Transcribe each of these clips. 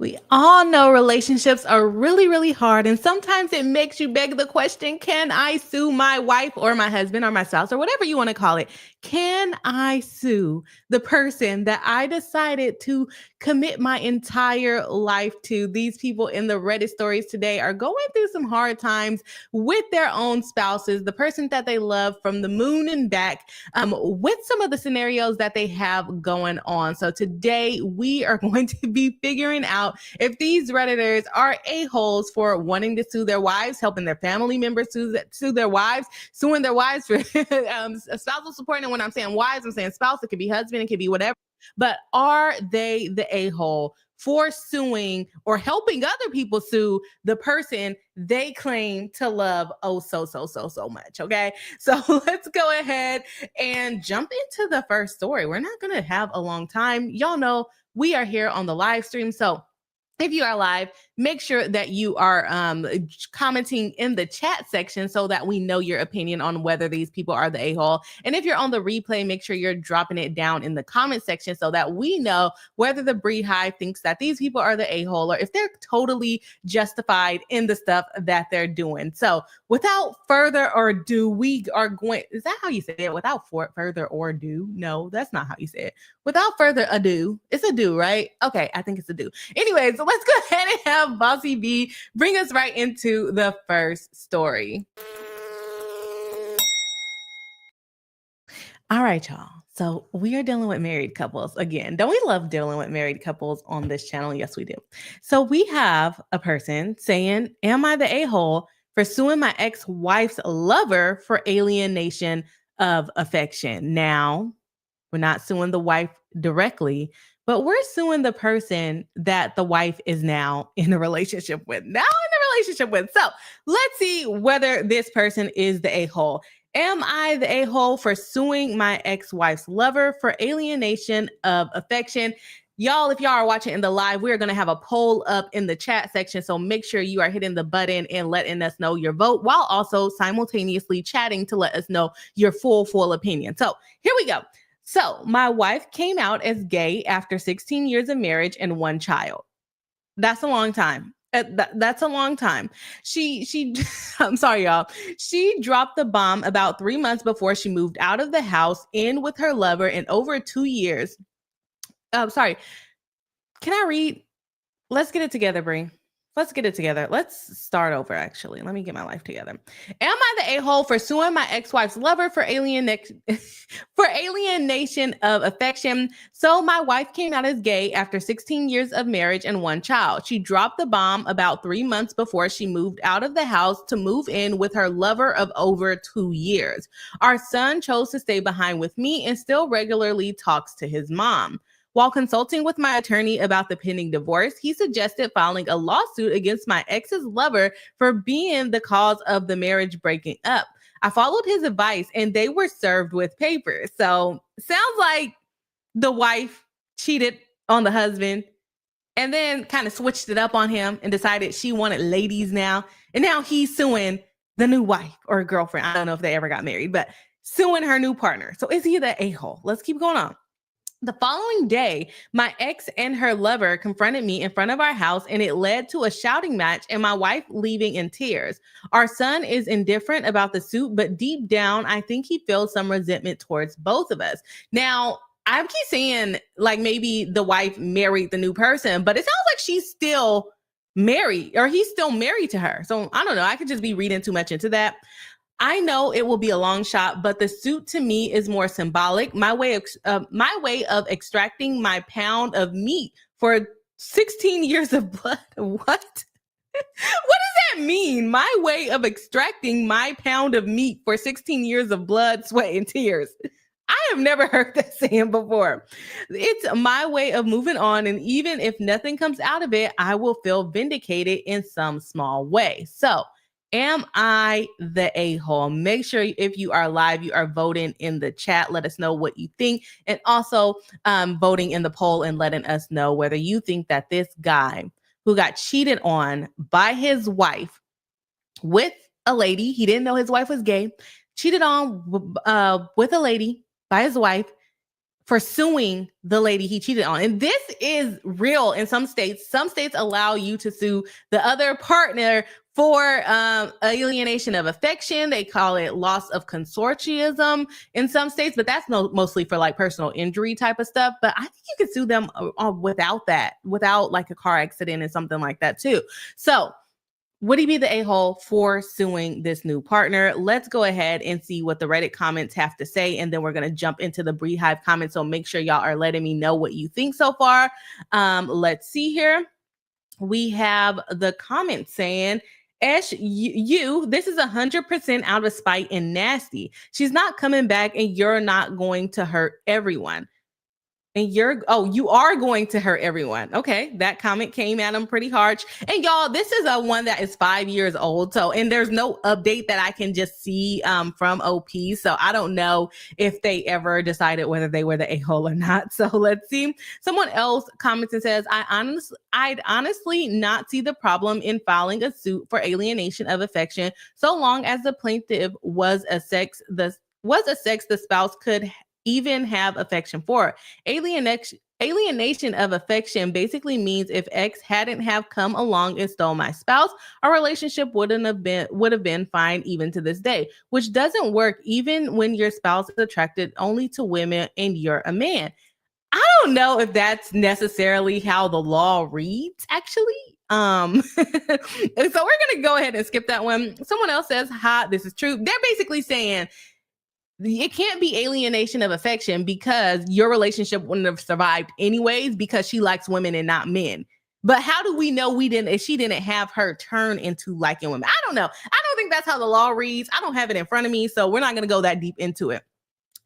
We all know relationships are really, really hard. And sometimes it makes you beg the question, can I sue my wife or my husband or my spouse or whatever you want to call it? Can I sue the person that I decided to commit my entire life to? These people in the Reddit stories today are going through some hard times with their own spouses, the person that they love from the moon and back, with some of the scenarios that they have going on. So today we are going to be figuring out if these Redditors are a-holes for wanting to sue their wives, helping their family members sue their wives, suing their wives for spousal support. And when I'm saying wives, I'm saying spouse. It could be husband, it could be whatever. But are they the a-hole for suing or helping other people sue the person they claim to love so much? Okay, so let's go ahead and jump into the first story. We're not going to have a long time. Y'all know we are here on the live stream, so if you are live, make sure that you are commenting in the chat section so that we know your opinion on whether these people are the a-hole. And if you're on the replay, make sure you're dropping it down in the comment section so that we know whether the Bree Hive thinks that these people are the a-hole or if they're totally justified in the stuff that they're doing. So without further ado, we are going, is that how you say it? Without further ado? No, that's not how you say it. Without further ado, it's a do, right? Okay, I think it's a do. Anyways, so let's go ahead and have Bossy B bring us right into the first story. All right, y'all. So we are dealing with married couples again. Don't we love dealing with married couples on this channel? Yes, we do. So we have a person saying, am I the a-hole for suing my ex-wife's lover for alienation of affection? Now, we're not suing the wife directly, but we're suing the person that the wife is now in a relationship with. So let's see whether this person is the a-hole. Am I the a-hole for suing my ex-wife's lover for alienation of affection? Y'all, if y'all are watching in the live, we're going to have a poll up in the chat section. So make sure you are hitting the button and letting us know your vote while also simultaneously chatting to let us know your full opinion. So here we go. So my wife came out as gay after 16 years of marriage and one child. That's a long time. That's a long time. She I'm sorry, y'all. She dropped the bomb about 3 months before she moved out of the house in with her lover in over 2 years. Sorry. Can I read? Let's get it together, Bree. Let's get it together. Let's start over, actually. Let me get my life together. Am I the a-hole for suing my ex-wife's lover for alienation of affection? So my wife came out as gay after 16 years of marriage and one child. She dropped the bomb about 3 months before she moved out of the house to move in with her lover of over 2 years. Our son chose to stay behind with me and still regularly talks to his mom. While consulting with my attorney about the pending divorce, he suggested filing a lawsuit against my ex's lover for being the cause of the marriage breaking up. I followed his advice and they were served with papers. So sounds like the wife cheated on the husband and then kind of switched it up on him and decided she wanted ladies now. And now he's suing the new wife or girlfriend. I don't know if they ever got married, but suing her new partner. So is he the a-hole? Let's keep going on. The following day, my ex and her lover confronted me in front of our house, and it led to a shouting match and my wife leaving in tears. Our son is indifferent about the suit, but deep down, I think he feels some resentment towards both of us. Now, I keep saying like maybe the wife married the new person, but it sounds like she's still married or he's still married to her. So I don't know. I could just be reading too much into that. I know it will be a long shot, but the suit to me is more symbolic. My way of extracting my pound of meat for 16 years of blood. What? What does that mean? My way of extracting my pound of meat for 16 years of blood, sweat, and tears. I have never heard that saying before. It's my way of moving on, and even if nothing comes out of it, I will feel vindicated in some small way. So, am I the a-hole? Make sure if you are live, you are voting in the chat. Let us know what you think. And also voting in the poll and letting us know whether you think that this guy who got cheated on by his wife with a lady, he didn't know his wife was gay, cheated on with a lady by his wife for suing the lady he cheated on. And this is real in some states. Some states allow you to sue the other partner for alienation of affection. They call it loss of consortium in some states, but that's mostly for like personal injury type of stuff. But I think you could sue them without that, without like a car accident and something like that too. So would he be the a-hole for suing this new partner? Let's go ahead and see what the Reddit comments have to say, and then we're going to jump into the Beehive comments. So make sure y'all are letting me know what you think so far. Let's see here. We have the comment saying, Esh, this is 100% out of spite and nasty. She's not coming back, and you're not going to hurt everyone. And you are going to hurt everyone. Okay, that comment came at him pretty harsh. And y'all, this is a one that is 5 years old. So, and there's no update that I can just see from OP. So I don't know if they ever decided whether they were the a-hole or not. So let's see. Someone else comments and says, I'd honestly not see the problem in filing a suit for alienation of affection, so long as the plaintiff was a sex the spouse could even have affection for. Alienation of affection basically means if X hadn't have come along and stole my spouse, our relationship would have been fine even to this day, which doesn't work even when your spouse is attracted only to women and you're a man. I don't know if that's necessarily how the law reads, actually. So we're gonna go ahead and skip that one. Someone else says, this is true. They're basically saying it can't be alienation of affection because your relationship wouldn't have survived anyways because she likes women and not men. But how do we know if she didn't have her turn into liking women? I don't know. I don't think that's how the law reads. I don't have it in front of me, so we're not going to go that deep into it.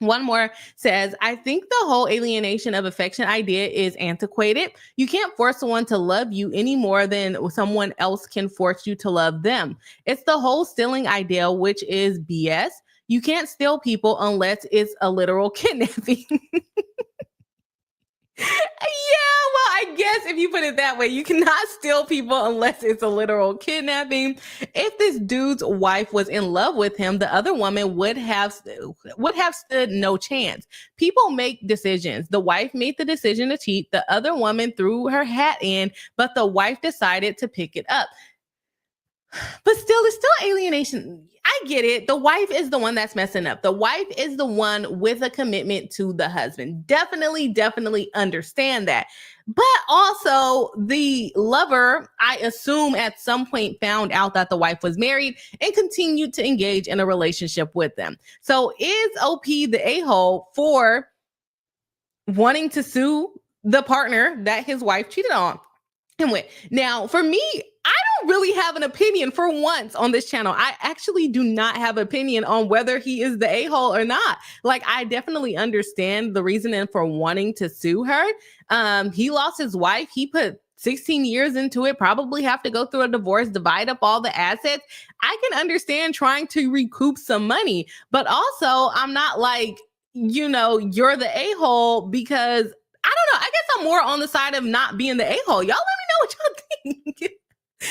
One more says, I think the whole alienation of affection idea is antiquated. You can't force someone to love you any more than someone else can force you to love them. It's the whole stealing idea, which is BS. You can't steal people unless it's a literal kidnapping. Yeah, well, I guess if you put it that way, you cannot steal people unless it's a literal kidnapping. If this dude's wife was in love with him, the other woman would have stood no chance. People make decisions. The wife made the decision to cheat. The other woman threw her hat in, but the wife decided to pick it up. But still, it's still alienation. I get it. The wife is the one that's messing up. The wife is the one with a commitment to the husband. Definitely understand that. But also the lover, I assume at some point found out that the wife was married and continued to engage in a relationship with them. So is OP the a-hole for wanting to sue the partner that his wife cheated on him with? Now, for me, I don't really have an opinion for once on this channel. I actually do not have an opinion on whether he is the a-hole or not. Like, I definitely understand the reasoning for wanting to sue her. He lost his wife. He put 16 years into it, probably have to go through a divorce, divide up all the assets. I can understand trying to recoup some money, but also I'm not like, you're the a-hole because I don't know. I guess I'm more on the side of not being the a-hole. Y'all let me know what y'all think.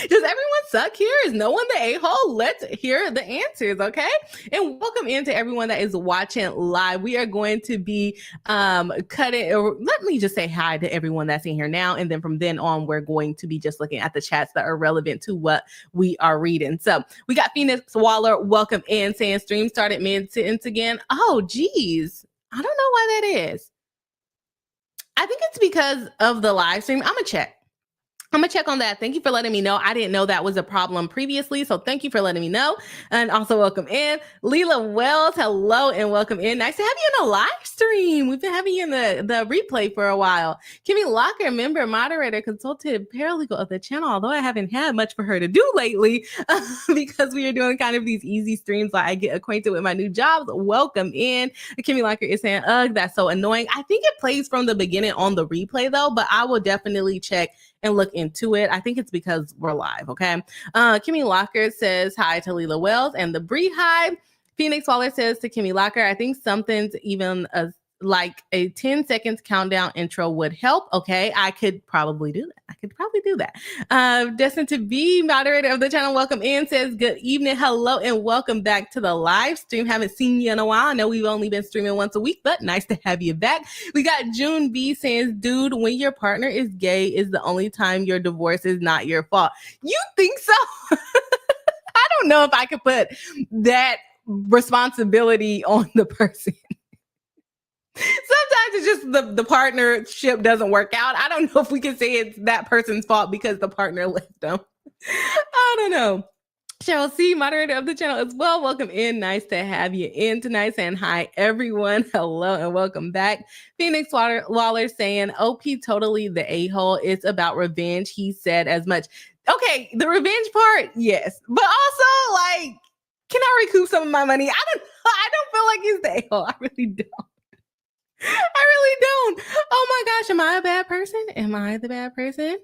Does everyone suck here? Is no one the a-hole? Let's hear the answers, okay? And welcome into everyone that is watching live. We are going to be cutting, or let me just say hi to everyone that's in here now. And then from then on, we're going to be just looking at the chats that are relevant to what we are reading. So we got Phoenix Waller, welcome in, saying stream started mid-sentence again. Oh, geez. I don't know why that is. I think it's because of the live stream. I'm gonna check on that. Thank you for letting me know. I didn't know that was a problem previously, so thank you for letting me know. And also welcome in Leela Wells. Hello and welcome in. Nice to have you in a live stream. We've been having you in the replay for a while. Kimmy Locker, member, moderator, consultative paralegal of the channel, although I haven't had much for her to do lately because we are doing kind of these easy streams while I get acquainted with my new jobs. Welcome in. Kimmy Locker is saying, ugh, that's so annoying. I think it plays from the beginning on the replay though, but I will definitely check and look into it. I think it's because we're live, okay? Kimmy Locker says hi to Leela Wells and the Beehive. Phoenix Waller says to Kimmy Locker, I think something's even like a 10 seconds countdown intro would help. Okay, I could probably do that. Destined to be moderator of the channel, welcome in, says good evening, hello, and welcome back to the live stream. Haven't seen you in a while. I know we've only been streaming once a week, but nice to have you back. We got June B saying, dude, when your partner is gay is the only time your divorce is not your fault. You think so? I don't know if I could put that responsibility on the person. Sometimes it's just the partnership doesn't work out. I don't know if we can say it's that person's fault because the partner left them. I don't know. Cheryl C, moderator of the channel as well. Welcome in. Nice to have you in tonight. Saying hi, everyone. Hello and welcome back. Phoenix Waller saying, OP totally the a-hole. It's about revenge. He said as much. Okay, the revenge part, yes. But also, like, can I recoup some of my money? I don't feel like he's the a-hole. I really don't. I really don't. Oh my gosh, am I a bad person? Am I the bad person?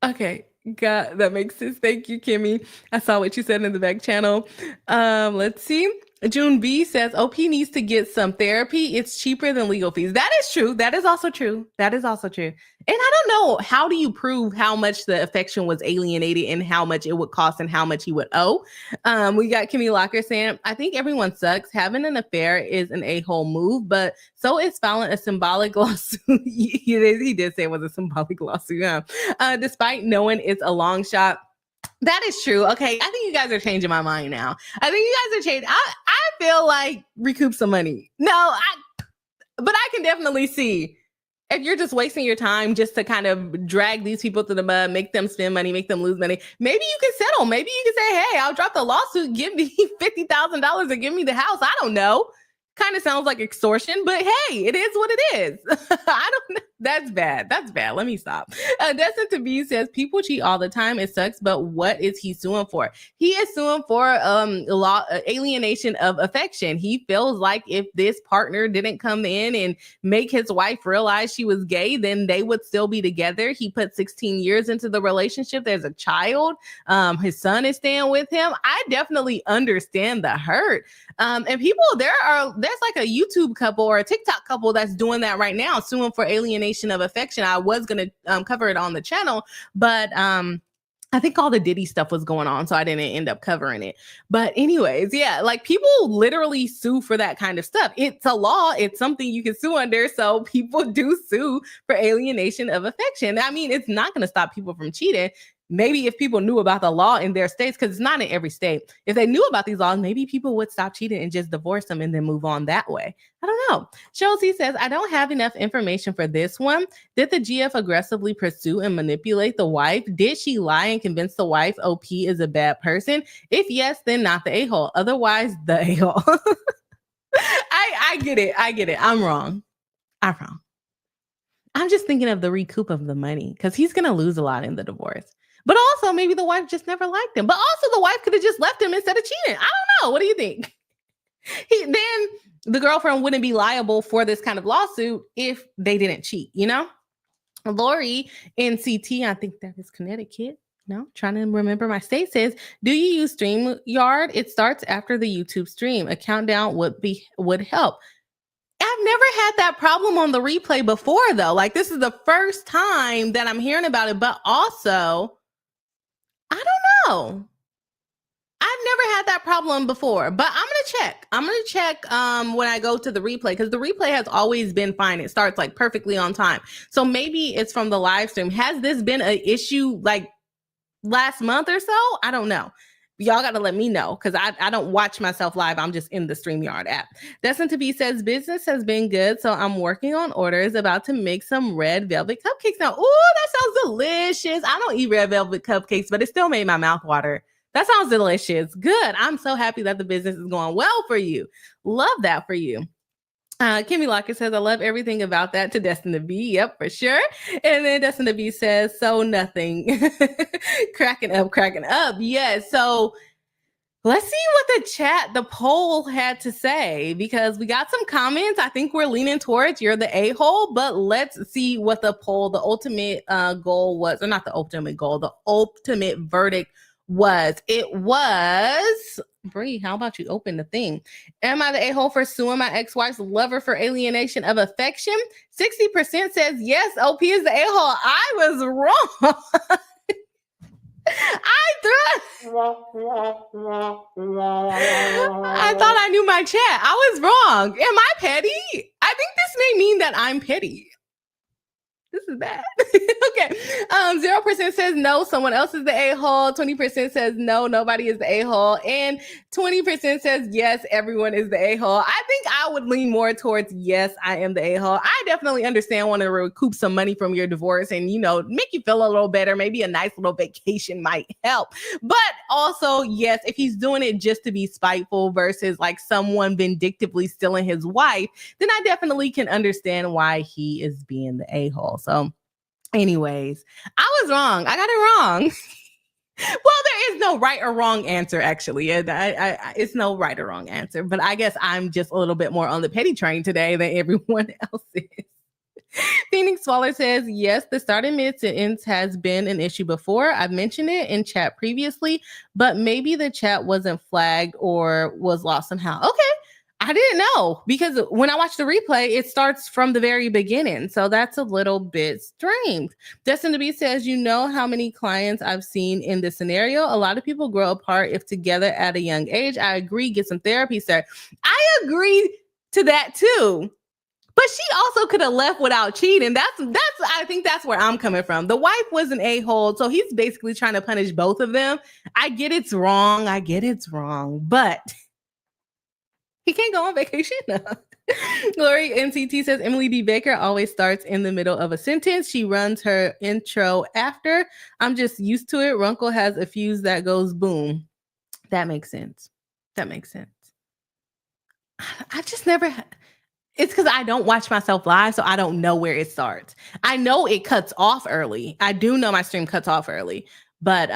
Okay, God, that makes sense. Thank you, Kimmy. I saw what you said in the back channel. Let's see. June B says OP needs to get some therapy. It's cheaper than legal fees. That is true. That is also true. And I don't know, how do you prove how much the affection was alienated and how much it would cost and how much he would owe? We got Kimmy Locker saying, I think everyone sucks. Having an affair is an a-hole move, but so is filing a symbolic lawsuit. He did say it was a symbolic lawsuit, despite knowing it's a long shot. That is true. Okay, I think you guys are changing my mind now. I think you guys are changing. I feel like recoup some money. But I can definitely see if you're just wasting your time just to kind of drag these people to the mud, make them spend money, make them lose money. Maybe you can settle. Maybe you can say, hey, I'll drop the lawsuit. Give me $50,000 and give me the house. I don't know. Kind of sounds like extortion, but hey, it is what it is. I don't know. That's bad. Let me stop. Destined to Be says people cheat all the time. It sucks, but what is he suing for? He is suing for alienation of affection. He feels like if this partner didn't come in and make his wife realize she was gay, then they would still be together. He put 16 years into the relationship. There's a child. His son is staying with him. I definitely understand the hurt. And people, there's like a YouTube couple or a TikTok couple that's doing that right now, suing for alienation of affection. I was going to cover it on the channel, but I think all the Diddy stuff was going on, so I didn't end up covering it. But anyways, yeah, like people literally sue for that kind of stuff. It's a law. It's something you can sue under. So people do sue for alienation of affection. I mean, it's not going to stop people from cheating. Maybe if people knew about the law in their states, because it's not in every state, if they knew about these laws, maybe people would stop cheating and just divorce them and then move on that way. I don't know. Chelsea says, I don't have enough information for this one. Did the GF aggressively pursue and manipulate the wife? Did she lie and convince the wife OP is a bad person? If yes, then not the a-hole. Otherwise, the a-hole. I get it. I'm wrong. I'm just thinking of the recoup of the money because he's going to lose a lot in the divorce. But also, maybe the wife just never liked him. But also, the wife could have just left him instead of cheating. I don't know. What do you think? Then the girlfriend wouldn't be liable for this kind of lawsuit if they didn't cheat, you know? Lori in CT, I think that is Connecticut. No, trying to remember my state, says, do you use StreamYard? It starts after the YouTube stream. A countdown would help. I've never had that problem on the replay before, though. Like, this is the first time that I'm hearing about it. But also, I don't know. I've never had that problem before, but I'm going to check when I go to the replay, because the replay has always been fine. It starts like perfectly on time. So maybe it's from the live stream. Has this been an issue like last month or so? I don't know. Y'all got to let me know, because I don't watch myself live. I'm just in the StreamYard app. Destined to Be says, business has been good, so I'm working on orders, about to make some red velvet cupcakes now. Oh, that sounds delicious. I don't eat red velvet cupcakes, but it still made my mouth water. That sounds delicious. Good. I'm so happy that the business is going well for you. Love that for you. Kimmy Lockett says, I love everything about that, to Destined to Be. Yep, for sure. And then Destined to Be says, so nothing. cracking up. Yes. So let's see what the poll had to say, because we got some comments. I think we're leaning towards you're the a-hole, but let's see what the poll, the ultimate goal was, or not the ultimate goal, the ultimate verdict It was, Bree, how about you open the thing? Am I the a-hole for suing my ex-wife's lover for alienation of affection? 60% says yes, OP is the a-hole. I was wrong. I thought I knew my chat. I was wrong. Am I petty? I think this may mean that I'm petty. This is bad. Okay. 0% says no, someone else is the a-hole. 20% says no, nobody is the a-hole. And 20% says yes, everyone is the a-hole. I think I would lean more towards yes, I am the a-hole. I definitely understand wanting to recoup some money from your divorce and, make you feel a little better. Maybe a nice little vacation might help. But also, yes, if he's doing it just to be spiteful versus like someone vindictively stealing his wife, then I definitely can understand why he is being the a-hole. So anyways, I was wrong. I got it wrong. Well, there is no right or wrong answer, actually. It's no right or wrong answer. But I guess I'm just a little bit more on the petty train today than everyone else is. Phoenix Swaller says, yes, the start and mid-sentence has been an issue before. I've mentioned it in chat previously, but maybe the chat wasn't flagged or was lost somehow. Okay. I didn't know because when I watch the replay, it starts from the very beginning. So that's a little bit strange. Destin to Be says, how many clients I've seen in this scenario. A lot of people grow apart if together at a young age. I agree. Get some therapy, sir. I agree to that too. But she also could have left without cheating. I think that's where I'm coming from. The wife was an a-hole. So he's basically trying to punish both of them. I get it's wrong. But he can't go on vacation now. Lori NCT says, Emily D. Baker always starts in the middle of a sentence. She runs her intro after. I'm just used to it. Runkle has a fuse that goes boom. That makes sense. I've just never... It's because I don't watch myself live, so I don't know where it starts. I know it cuts off early. I do know my stream cuts off early. But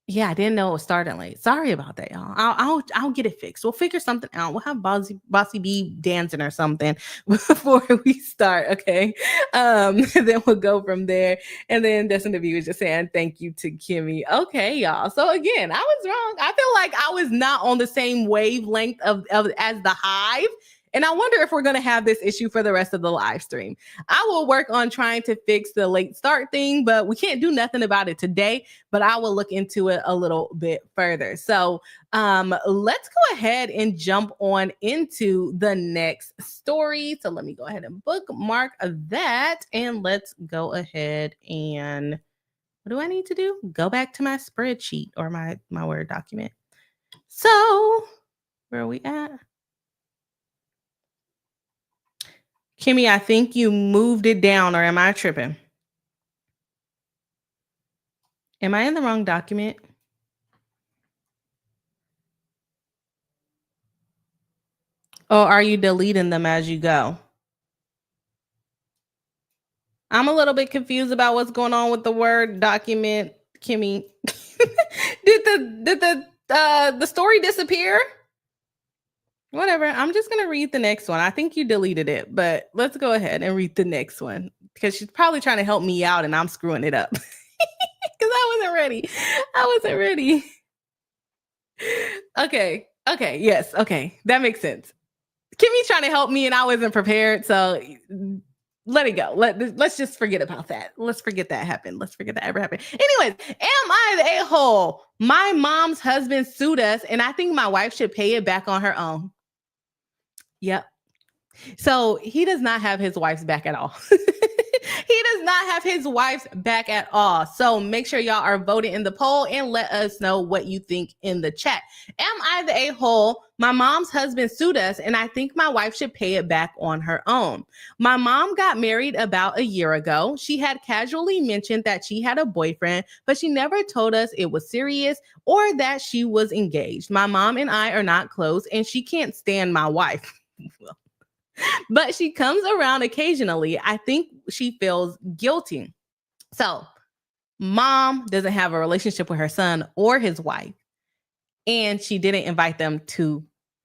yeah, I didn't know it was starting late. Sorry about that, y'all. I'll get it fixed. We'll figure something out. We'll have Bossy B dancing or something before we start, okay? Then we'll go from there. And then Destin W was just saying thank you to Kimmy. Okay, y'all. So again, I was wrong. I feel like I was not on the same wavelength of as the Hive. And I wonder if we're going to have this issue for the rest of the live stream. I will work on trying to fix the late start thing, but we can't do nothing about it today, but I will look into it a little bit further. So let's go ahead and jump on into the next story. So let me go ahead and bookmark that and let's go ahead and what do I need to do? Go back to my spreadsheet or my Word document. So where are we at? Kimmy, I think you moved it down, or am I tripping? Am I in the wrong document? Or are you deleting them as you go? I'm a little bit confused about what's going on with the Word document, Kimmy. Did the story disappear? Whatever. I'm just going to read the next one. I think you deleted it, but let's go ahead and read the next one because she's probably trying to help me out and I'm screwing it up because I wasn't ready. Okay. Yes. Okay. That makes sense. Kimmy's trying to help me and I wasn't prepared. So let it go. Let's just forget about that. Let's forget that happened. Let's forget that ever happened. Anyways, am I the a-hole? My mom's husband sued us and I think my wife should pay it back on her own. Yep. So he does not have his wife's back at all. He does not have his wife's back at all. So make sure y'all are voting in the poll and let us know what you think in the chat. Am I the a-hole? My mom's husband sued us and I think my wife should pay it back on her own. My mom got married about a year ago. She had casually mentioned that she had a boyfriend, but she never told us it was serious or that she was engaged. My mom and I are not close and she can't stand my wife. But she comes around occasionally. I think she feels guilty. So mom doesn't have a relationship with her son or his wife, and she didn't invite them to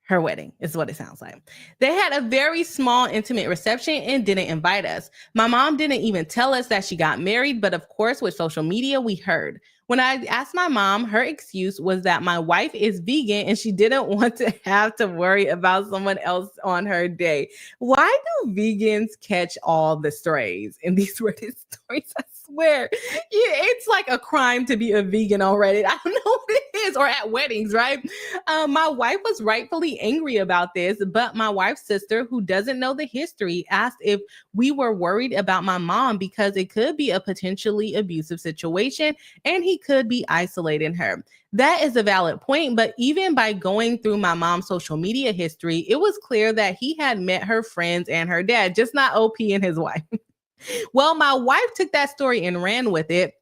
Her wedding is what it sounds like. They had a very small, intimate reception and didn't invite us. My mom didn't even tell us that she got married, but of course, with social media, we heard. When I asked my mom, her excuse was that my wife is vegan and she didn't want to have to worry about someone else on her day. Why do vegans catch all the strays in these Reddit stories? I swear. Yeah, it's like a crime to be a vegan on Reddit. I don't know what it is, or at weddings, right? My wife was rightfully angry about this, but my wife's sister, who doesn't know the history, asked if we were worried about my mom because it could be a potentially abusive situation and he could be isolating her. That is a valid point, but even by going through my mom's social media history, it was clear that he had met her friends and her dad, just not OP and his wife. Well, my wife took that story and ran with it.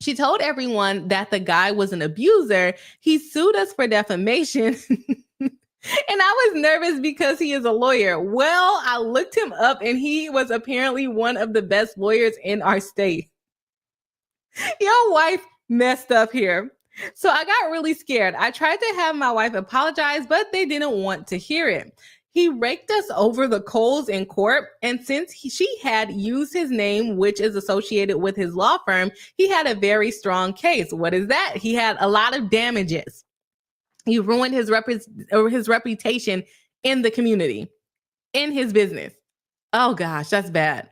She told everyone that the guy was an abuser. He sued us for defamation. And I was nervous because he is a lawyer. Well, I looked him up and he was apparently one of the best lawyers in our state. Your wife messed up here. So I got really scared. I tried to have my wife apologize, but they didn't want to hear it. He raked us over the coals in court, and since she had used his name, which is associated with his law firm, he had a very strong case. What is that? He had a lot of damages. He ruined his reputation in the community, in his business. Oh gosh, that's bad.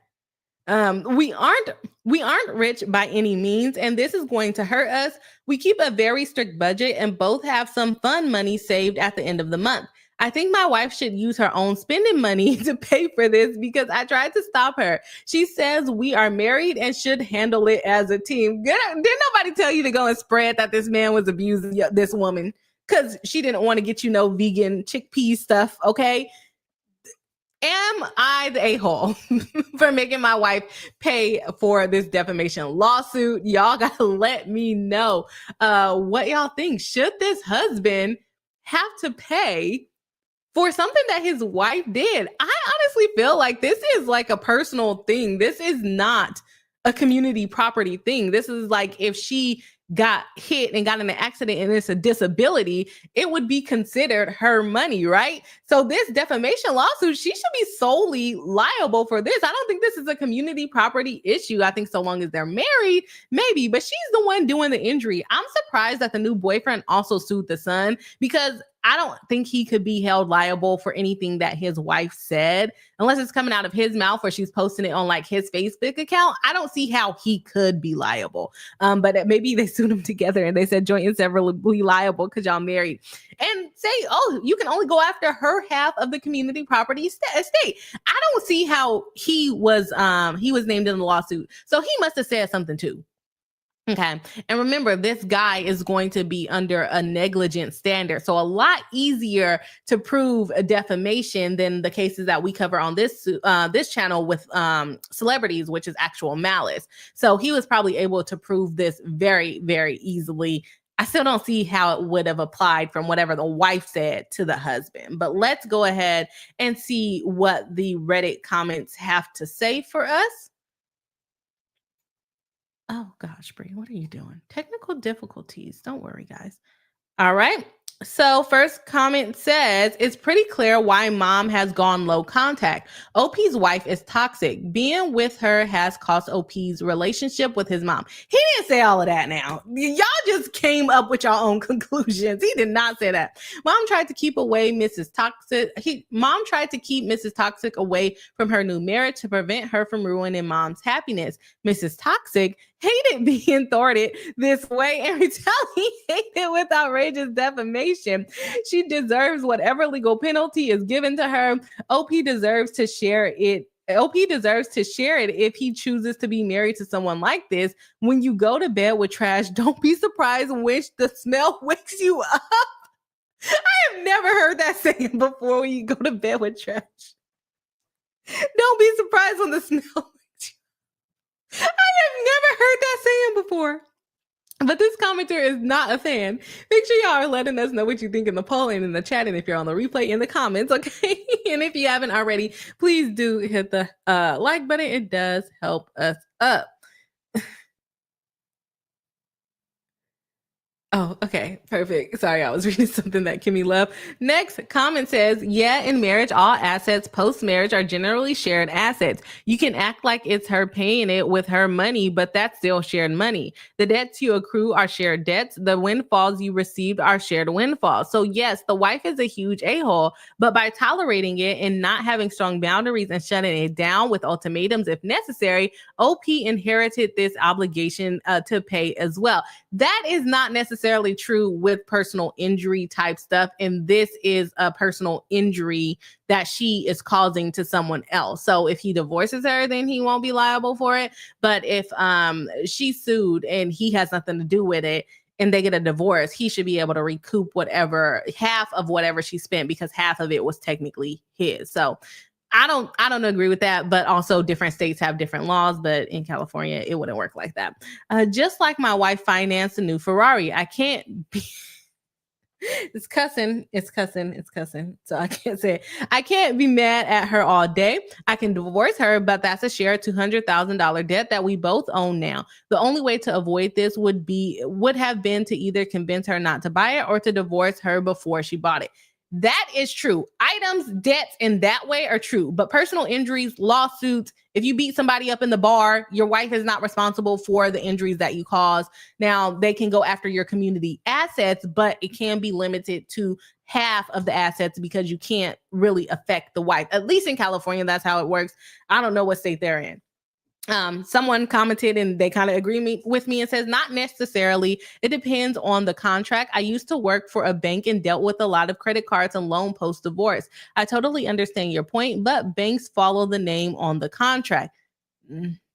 We aren't rich by any means, and this is going to hurt us. We keep a very strict budget and both have some fun money saved at the end of the month. I think my wife should use her own spending money to pay for this because I tried to stop her. She says we are married and should handle it as a team. Didn't nobody tell you to go and spread that this man was abusing this woman because she didn't want to get vegan chickpea stuff, okay? Am I the a-hole for making my wife pay for this defamation lawsuit? Y'all gotta let me know what y'all think. Should this husband have to pay for something that his wife did? I honestly feel like this is like a personal thing. This is not a community property thing. This is like if she got hit and got in an accident and it's a disability, it would be considered her money, right? So this defamation lawsuit, she should be solely liable for this. I don't think this is a community property issue. I think so long as they're married, maybe, but she's the one doing the injury. I'm surprised that the new boyfriend also sued the son because I don't think he could be held liable for anything that his wife said, unless it's coming out of his mouth or she's posting it on like his Facebook account. I don't see how he could be liable. But maybe they sued them together and they said joint and severally liable because y'all married, and say, oh, you can only go after her half of the community property estate. I don't see how he was named in the lawsuit. So he must have said something too. Okay. And remember, this guy is going to be under a negligent standard. So a lot easier to prove a defamation than the cases that we cover on this channel with celebrities, which is actual malice. So he was probably able to prove this very, very easily. I still don't see how it would have applied from whatever the wife said to the husband. But let's go ahead and see what the Reddit comments have to say for us. Oh gosh, Brie, what are you doing? Technical difficulties. Don't worry, guys. All right. So first comment says, it's pretty clear why mom has gone low contact. OP's wife is toxic. Being with her has cost OP's relationship with his mom. He didn't say all of that now. Y'all just came up with your own conclusions. He did not say that. Mom tried to keep Mrs. Toxic away from her new marriage to prevent her from ruining mom's happiness. Mrs. Toxic hated being thwarted this way and retaliated with outrageous defamation. She deserves whatever legal penalty is given to her. OP deserves to share it if he chooses to be married to someone like this. When you go to bed with trash, don't be surprised when the smell wakes you up. I have never heard that saying before. When you go to bed with trash, don't be surprised when the smell. I have never heard that saying before. But this commenter is not a fan. Make sure y'all are letting us know what you think in the poll and in the chat, and if you're on the replay, in the comments, okay? And if you haven't already, please do hit the like button. It does help us up. Oh, okay. Perfect. Sorry, I was reading something that Kimmy loved. Next comment says, yeah, in marriage, all assets post-marriage are generally shared assets. You can act like it's her paying it with her money, but that's still shared money. The debts you accrue are shared debts. The windfalls you received are shared windfalls. So yes, the wife is a huge a-hole, but by tolerating it and not having strong boundaries and shutting it down with ultimatums if necessary, OP inherited this obligation to pay as well. That is not necessarily true with personal injury type stuff. And this is a personal injury that she is causing to someone else. So if he divorces her, then he won't be liable for it. But if she sued and he has nothing to do with it, and they get a divorce, he should be able to recoup half of whatever she spent, because half of it was technically his. So I don't agree with that, but also different states have different laws, but in California, it wouldn't work like that. Just like my wife financed a new Ferrari, I can't be, it's cussing. So I can't say it. I can't be mad at her all day. I can divorce her, but that's a shared $200,000 debt that we both own now. The only way to avoid this would have been to either convince her not to buy it or to divorce her before she bought it. That is true. Items, debts in that way are true, but personal injuries, lawsuits, if you beat somebody up in the bar, your wife is not responsible for the injuries that you cause. Now, they can go after your community assets, but it can be limited to half of the assets because you can't really affect the wife. At least in California, that's how it works. I don't know what state they're in. Someone commented and they kind of agree with me and says, not necessarily. It depends on the contract. I used to work for a bank and dealt with a lot of credit cards and loan post-divorce. I totally understand your point, but banks follow the name on the contract.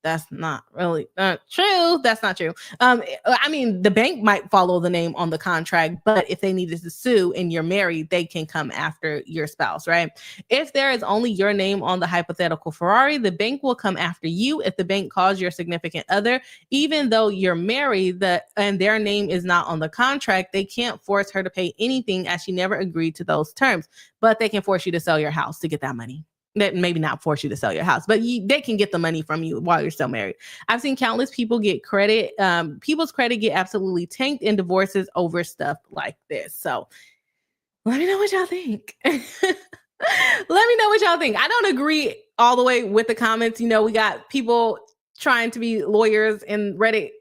That's not really true. That's not true. I mean, the bank might follow the name on the contract, but if they needed to sue and you're married, they can come after your spouse, right? If there is only your name on the hypothetical Ferrari, the bank will come after you. If the bank calls your significant other, even though you're married, and their name is not on the contract, they can't force her to pay anything as she never agreed to those terms. But they can force you to sell your house to get that money. That maybe not force you to sell your house, but they can get the money from you while you're still married. I've seen countless people get credit. People's credit get absolutely tanked in divorces over stuff like this. So let me know what y'all think. Let me know what y'all think. I don't agree all the way with the comments. You know, we got people trying to be lawyers in Reddit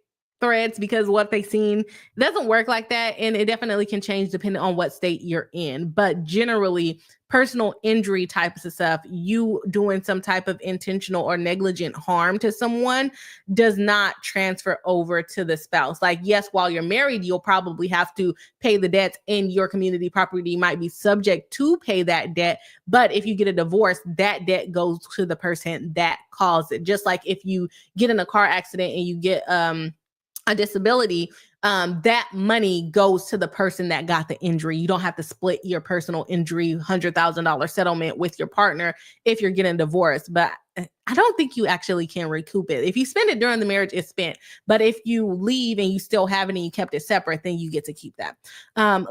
threads because what they've seen doesn't work like that. And it definitely can change depending on what state you're in. But generally, personal injury types of stuff, you doing some type of intentional or negligent harm to someone does not transfer over to the spouse. Like, yes, while you're married, you'll probably have to pay the debts and your community property might be subject to pay that debt. But if you get a divorce, that debt goes to the person that caused it. Just like if you get in a car accident and you get a disability, that money goes to the person that got the injury. You don't have to split your personal injury $100,000 settlement with your partner if you're getting divorced. But I don't think you actually can recoup it. If you spend it during the marriage, it's spent. But if you leave and you still have it and you kept it separate, then you get to keep that.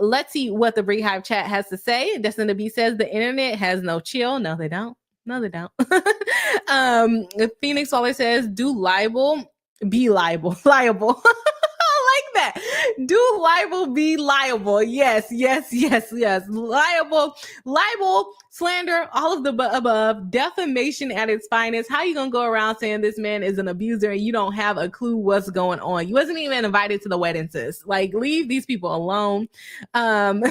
Let's see what the Beehive chat has to say. Destin the B says the internet has no chill. No, they don't. No, they don't. Phoenix Waller says, do liable. Be liable. I like that. Do liable, be liable. Yes. Liable, slander, all of the above. Defamation at its finest. How you gonna go around saying this man is an abuser and you don't have a clue what's going on? You wasn't even invited to the wedding, sis. Like, leave these people alone.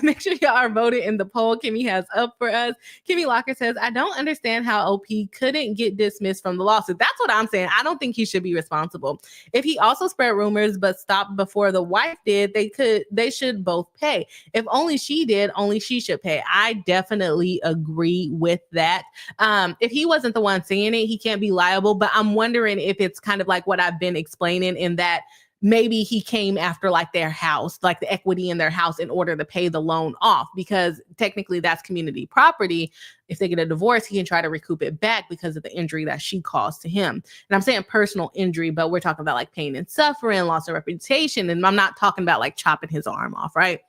Make sure y'all are voted in the poll Kimmy has up for us. Kimmy Locker says, I don't understand how OP couldn't get dismissed from the lawsuit. That's what I'm saying. I don't think he should be responsible. If he also spread rumors but stopped before the wife did, they should both pay. If only she did, only she should pay. I definitely agree with that. If he wasn't the one saying it, he can't be liable. But I'm wondering if it's kind of like what I've been explaining, in that maybe he came after like their house, like the equity in their house, in order to pay the loan off, because technically that's community property. If they get a divorce, he can try to recoup it back because of the injury that she caused to him. And I'm saying personal injury, but we're talking about like pain and suffering, loss of reputation. And I'm not talking about like chopping his arm off, right?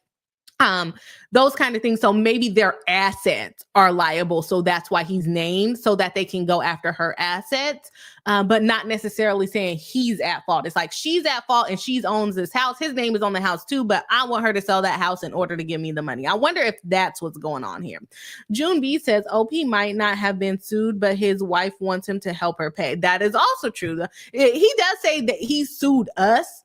um those kind of things. So maybe their assets are liable, so that's why he's named, so that they can go after her assets, but not necessarily saying he's at fault. It's like she's at fault and she owns this house, his name is on the house too, but I want her to sell that house in order to give me the money. I wonder if that's what's going on here. June B says OP might not have been sued, but his wife wants him to help her pay. That is also true. He does say that he sued us.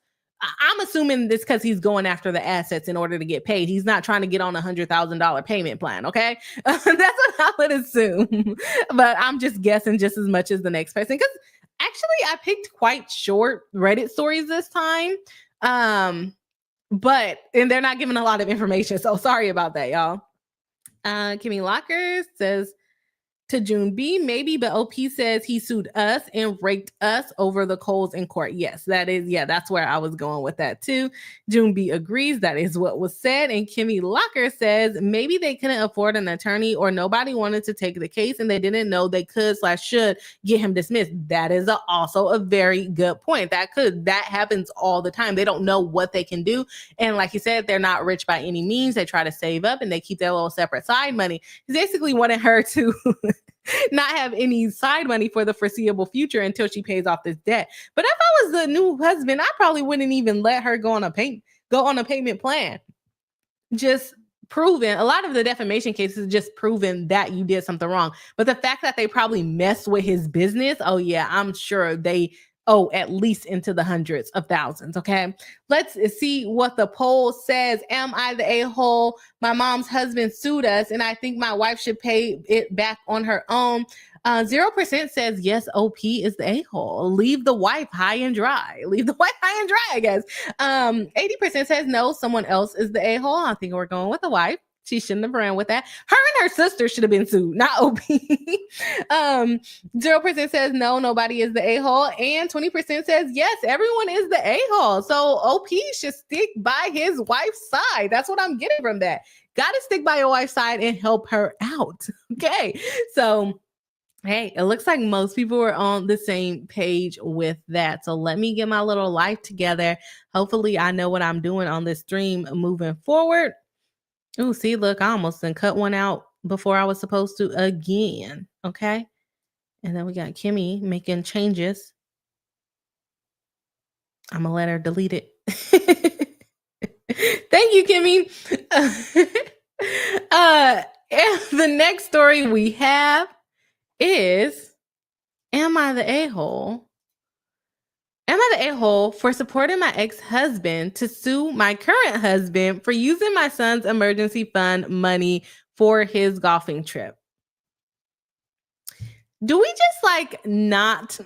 I'm assuming this because he's going after the assets in order to get paid. He's not trying to get on $100,000 payment plan. Okay. That's what I would assume. But I'm just guessing just as much as the next person. Because actually, I picked quite short Reddit stories this time. And they're not giving a lot of information. So sorry about that, y'all. Kimmy Locker says, to June B, maybe, but OP says he sued us and raked us over the coals in court. Yes, that's where I was going with that too. June B agrees that is what was said. And Kimmy Locker says maybe they couldn't afford an attorney or nobody wanted to take the case and they didn't know they could/should get him dismissed. That is also a very good point. That happens all the time. They don't know what they can do. And like you said, they're not rich by any means. They try to save up and they keep their little separate side money. He's basically wanting her to not have any side money for the foreseeable future until she pays off this debt. But if I was the new husband, I probably wouldn't even let her go on a payment plan. Just proven, a lot of the defamation cases just proven that you did something wrong. But the fact that they probably messed with his business, oh yeah, I'm sure they owe at least into the hundreds of thousands. Okay. Let's see what the poll says. Am I the a-hole? My mom's husband sued us and I think my wife should pay it back on her own. 0% says yes, OP is the a-hole. Leave the wife high and dry. I guess. 80% says no, someone else is the a-hole. I think we're going with the wife. She shouldn't have ran with that. Her and her sister should have been sued, not OP. 0% says no, nobody is the a-hole. And 20% says yes, everyone is the a-hole. So OP should stick by his wife's side. That's what I'm getting from that. Got to stick by your wife's side and help her out. Okay. So, hey, it looks like most people are on the same page with that. So let me get my little life together. Hopefully I know what I'm doing on this stream moving forward. Oh, see, look, I almost done cut one out before I was supposed to again. Okay. And then we got Kimmy making changes. I'm going to let her delete it. Thank you, Kimmy. And the next story we have is, am I the a-hole? Am I the a-hole for supporting my ex-husband to sue my current husband for using my son's emergency fund money for his golfing trip? Do we just not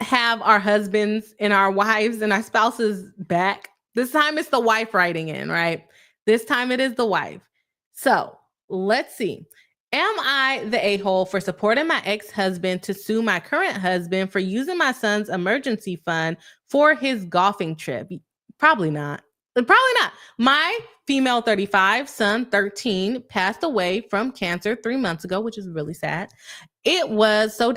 have our husbands and our wives and our spouses back? This time it's the wife writing in, right? This time it is the wife. So let's see. Am I the a-hole for supporting my ex-husband to sue my current husband for using my son's emergency fund for his golfing trip? Probably not. My female 35, son 13, passed away from cancer 3 months ago, which is really sad. It was so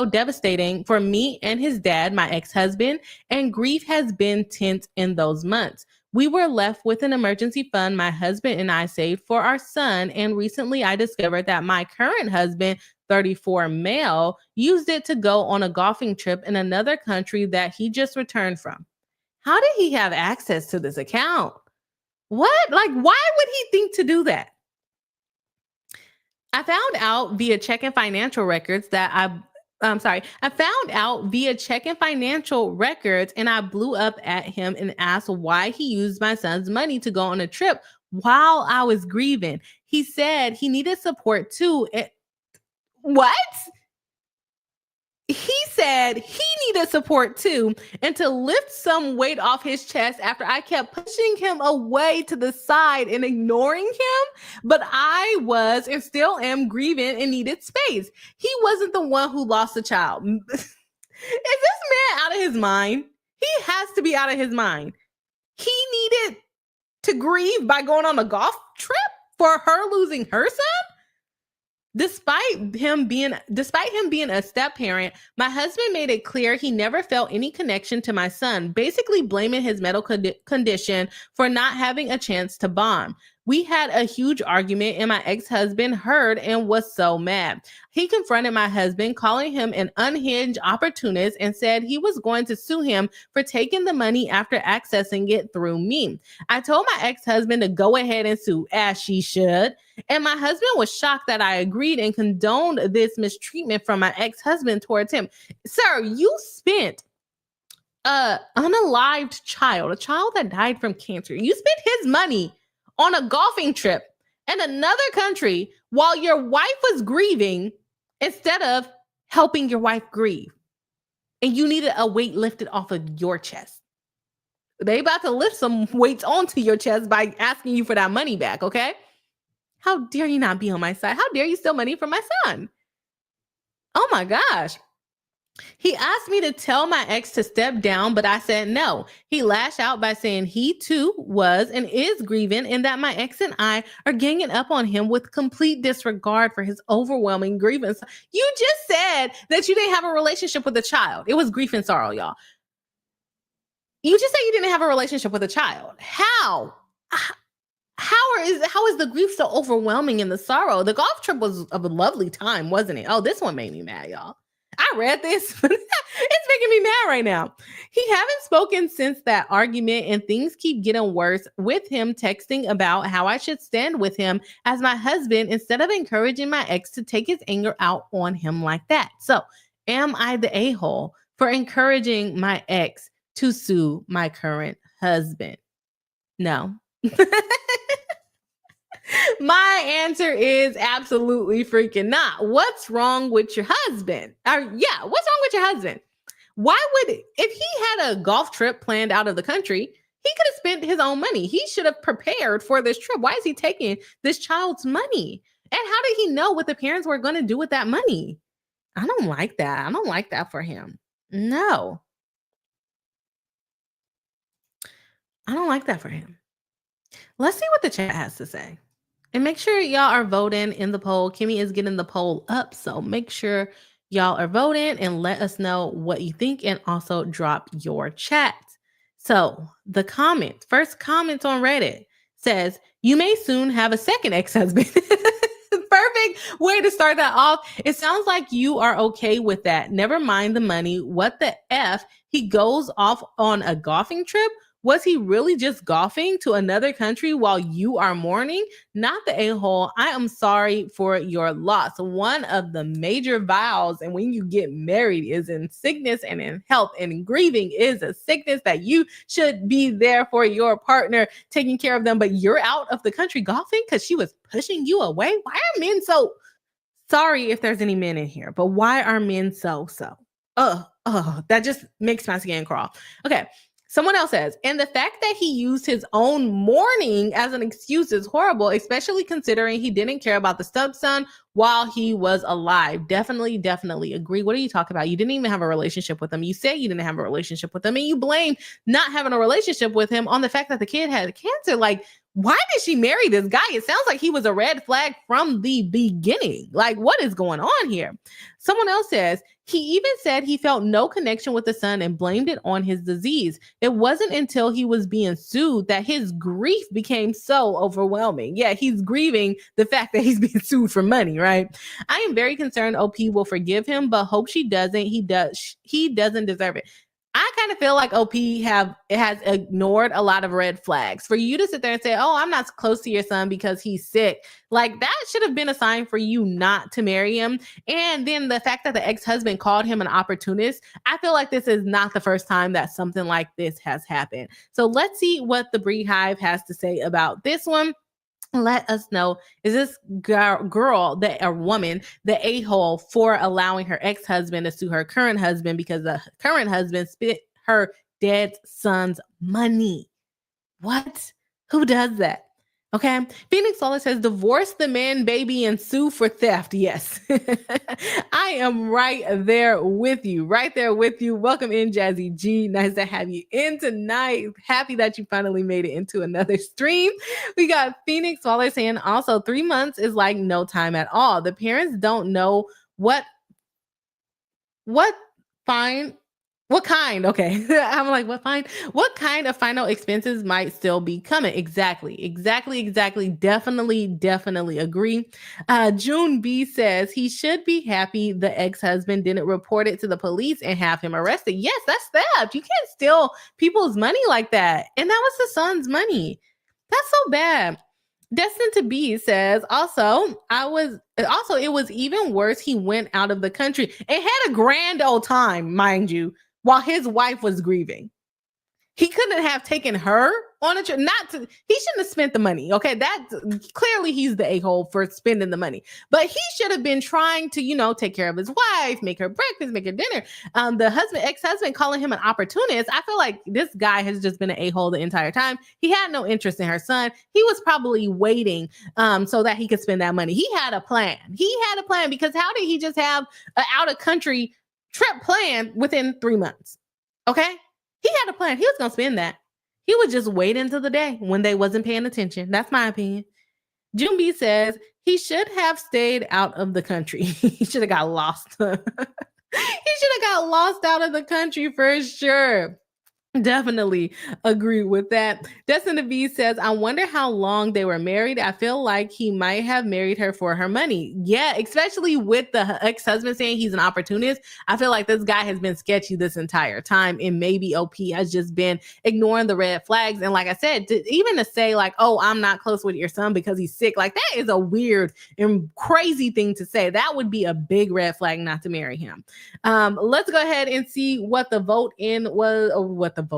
devastating for me and his dad, my ex-husband, and grief has been tense in those months. We were left with an emergency fund my husband and I saved for our son, and recently I discovered that my current husband, 34 male, used it to go on a golfing trip in another country that he just returned from. How did he have access to this account? What? Why would he think to do that? I found out via checking financial records and I blew up at him and asked why he used my son's money to go on a trip while I was grieving. He said he needed support too. What? He said he needed support too, and to lift some weight off his chest after I kept pushing him away to the side and ignoring him. But I was and still am grieving and needed space. He wasn't the one who lost a child. Is this man out of his mind? He has to be out of his mind. He needed to grieve by going on a golf trip for her losing her son? Despite him being a step parent, my husband made it clear he never felt any connection to my son, basically blaming his medical condition for not having a chance to bond. We had a huge argument and my ex-husband heard and was so mad. He confronted my husband, calling him an unhinged opportunist, and said he was going to sue him for taking the money after accessing it through me. I told my ex-husband to go ahead and sue, as she should. And my husband was shocked that I agreed and condoned this mistreatment from my ex-husband towards him. Sir, you spent a unalived child, a child that died from cancer. You spent his money on a golfing trip in another country while your wife was grieving instead of helping your wife grieve. And you needed a weight lifted off of your chest. They about to lift some weights onto your chest by asking you for that money back, okay? How dare you not be on my side? How dare you steal money from my son? Oh my gosh. He asked me to tell my ex to step down, but I said no. He lashed out by saying he too was and is grieving and that my ex and I are ganging up on him with complete disregard for his overwhelming grievance. You just said that you didn't have a relationship with a child. It was grief and sorrow, y'all. You just said you didn't have a relationship with a child. How? How is the grief so overwhelming in the sorrow? The golf trip was a lovely time, wasn't it? Oh, this one made me mad, y'all. I read this. It's making me mad right now. He haven't spoken since that argument and things keep getting worse with him texting about how I should stand with him as my husband instead of encouraging my ex to take his anger out on him like that. So am I the a-hole for encouraging my ex to sue my current husband? No. My answer is absolutely freaking not. What's wrong with your husband? What's wrong with your husband? Why would, if he had a golf trip planned out of the country, he could have spent his own money. He should have prepared for this trip. Why is he taking this child's money? And how did he know what the parents were going to do with that money? I don't like that. I don't like that for him. No. I don't like that for him. Let's see what the chat has to say. And make sure y'all are voting in the poll. Kimmy is getting the poll up, so make sure y'all are voting and let us know what you think and also drop your chat. So the first comment on Reddit says, you may soon have a second ex-husband. Perfect way to start that off. It sounds like you are okay with that. Never mind the money. What the F? He goes off on a golfing trip? Was he really just golfing to another country while you are mourning? Not the a-hole. I am sorry for your loss. One of the major vows, and when you get married, is in sickness and in health, and grieving is a sickness that you should be there for your partner, taking care of them, but you're out of the country golfing because she was pushing you away? Why are men so... Sorry if there's any men in here, but why are men so? That just makes my skin crawl. Okay. Someone else says, and the fact that he used his own mourning as an excuse is horrible, especially considering he didn't care about the stepson while he was alive. Definitely agree. What are you talking about? You didn't even have a relationship with him. You said you didn't have a relationship with him, and you blamed not having a relationship with him on the fact that the kid had cancer. Like, why did she marry this guy? It sounds like he was a red flag from the beginning. Like, what is going on here? Someone else says, he even said he felt no connection with the son and blamed it on his disease. It wasn't until he was being sued that his grief became so overwhelming. Yeah, he's grieving the fact that he's being sued for money, right? I am very concerned OP will forgive him, but hope she doesn't. He doesn't deserve it. I kind of feel like OP has ignored a lot of red flags. For you to sit there and say, oh, I'm not close to your son because he's sick, like that should have been a sign for you not to marry him. And then the fact that the ex-husband called him an opportunist, I feel like this is not the first time that something like this has happened. So let's see what the Breed Hive has to say about this one. Let us know, is this girl, a woman, the a-hole for allowing her ex-husband to sue her current husband because the current husband spent her dead son's money? What? Who does that? Okay. Phoenix Solar says divorce the man, baby, and sue for theft. Yes. I am right there with you. Right there with you. Welcome in, Jazzy G. Nice to have you in tonight. Happy that you finally made it into another stream. We got Phoenix Solar saying also 3 months is like no time at all. The parents don't know what fine what kind? Okay. I'm like, what fine? What kind of final expenses might still be coming? Exactly. Definitely agree. June B says he should be happy the ex-husband didn't report it to the police and have him arrested. Yes, that's theft. You can't steal people's money like that. And that was the son's money. That's so bad. Destined to Be says it was even worse. He went out of the country and had a grand old time, mind you, while his wife was grieving. He couldn't have taken her on a trip. He shouldn't have spent the money. Okay. Clearly he's the a-hole for spending the money, but he should have been trying to, take care of his wife, make her breakfast, make her dinner. The ex-husband calling him an opportunist. I feel like this guy has just been an a-hole the entire time. He had no interest in her son. He was probably waiting so that he could spend that money. He had a plan. Because how did he just have an out of country trip planned within 3 months? Okay. He had a plan. He was going to spend that. He would just wait until the day when they wasn't paying attention. That's my opinion. June B says he should have stayed out of the country. He should have got lost. He should have got lost out of the country for sure. Definitely agree with that. Destined to Be says, I wonder how long they were married. I feel like he might have married her for her money. Yeah, especially with the ex-husband saying he's an opportunist. I feel like this guy has been sketchy this entire time, and maybe OP has just been ignoring the red flags. And like I said, even to say like, oh, I'm not close with your son because he's sick, like that is a weird and crazy thing to say. That would be a big red flag not to marry him. Let's go ahead and see what the vote in was, or what the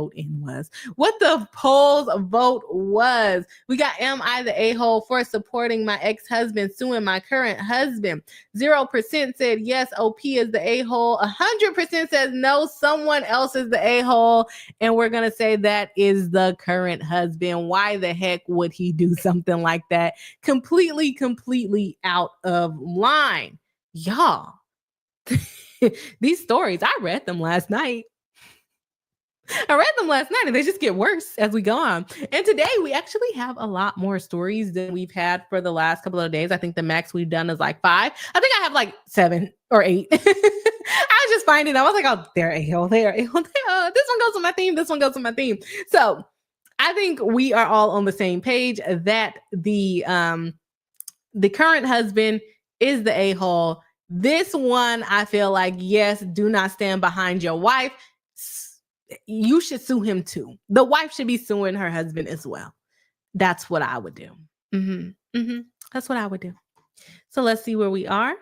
polls vote was. We got, am I the a-hole for supporting my ex-husband suing my current husband? 0% said yes, OP is the a-hole. 100% says no, someone else is the a-hole. And we're going to say that is the current husband. Why the heck would he do something like that? Completely out of line. Y'all, these stories, I read them last night. And they just get worse as we go on. And today we actually have a lot more stories than we've had for the last couple of days. I think the max we've done is like 5. I think I have like 7 or 8. I was just finding, I was like, oh, they're a-hole, they're a-hole. This one goes with my theme. This one goes with my theme. So I think we are all on the same page that the current husband is the a-hole. This one, I feel like, yes, do not stand behind your wife. You should sue him too. The wife should be suing her husband as well. That's what I would do. That's what I would do. So let's see where we are.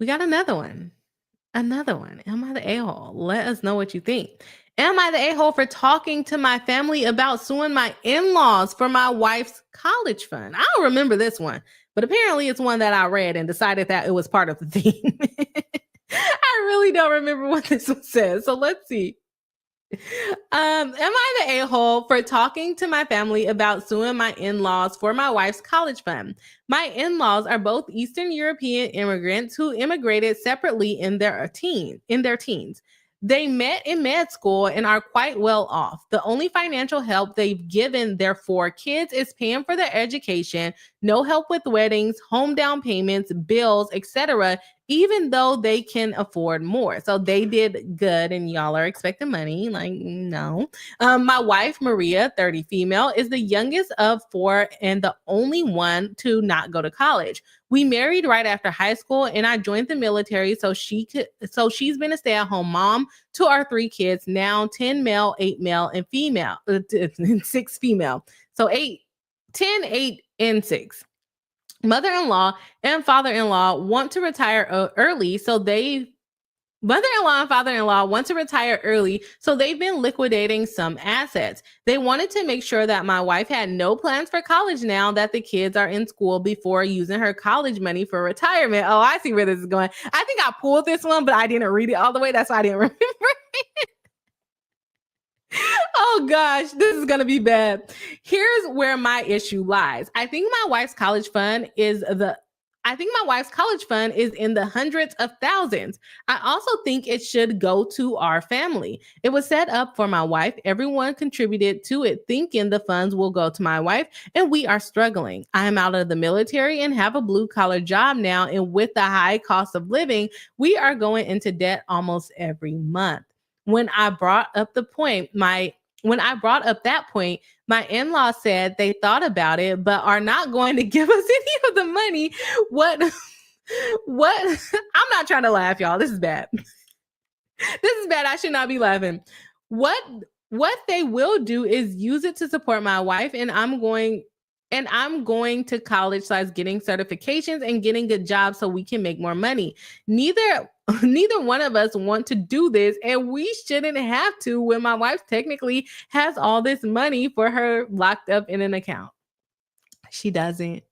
We got another one. Am I the a-hole? Let us know what you think. Am I the a-hole for talking to my family about suing my in-laws for my wife's college fund? I don't remember this one, but apparently it's one that I read and decided that it was part of the theme. I really don't remember what this one says. So let's see. Am I the a-hole for talking to my family about suing my in-laws for my wife's college fund? My in-laws are both Eastern European immigrants who immigrated separately in their teens. They met in med school and are quite well off. The only financial help they've given their 4 kids is paying for their education, no help with weddings, home down payments, bills, etc., even though they can afford more. So they did good and y'all are expecting money. Like, no. My wife, Maria, 30 female, is the youngest of 4 and the only one to not go to college. We married right after high school and I joined the military so she's been a stay-at-home mom to our 3 kids, now 10 male, 8 male, and female, 6 female. So 10, 8, and 6. Mother-in-law and father-in-law want to retire early, so they've been liquidating some assets. They wanted to make sure that my wife had no plans for college now that the kids are in school before using her college money for retirement. Oh, I see where this is going. I think I pulled this one, but I didn't read it all the way. That's why I didn't remember it. Oh gosh, this is gonna be bad. Here's where my issue lies. I think my wife's college fund is in the hundreds of thousands. I also think it should go to our family. It was set up for my wife. Everyone contributed to it, thinking the funds will go to my wife, and we are struggling. I am out of the military and have a blue collar job now, and with the high cost of living, we are going into debt almost every month. When I brought up that point, my in-laws said they thought about it, but are not going to give us any of the money. What? I'm not trying to laugh, y'all. This is bad. This is bad. I should not be laughing. What they will do is use it to support my wife, and I'm going to college / getting certifications and getting good jobs so we can make more money. Neither one of us want to do this, and we shouldn't have to when my wife technically has all this money for her locked up in an account. She doesn't.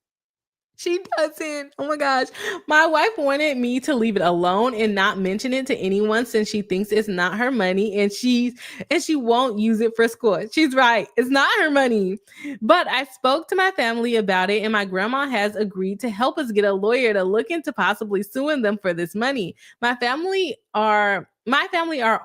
Oh my gosh. My wife wanted me to leave it alone and not mention it to anyone since she thinks it's not her money and she won't use it for school. She's right. It's not her money. But I spoke to my family about it, and my grandma has agreed to help us get a lawyer to look into possibly suing them for this money. My family are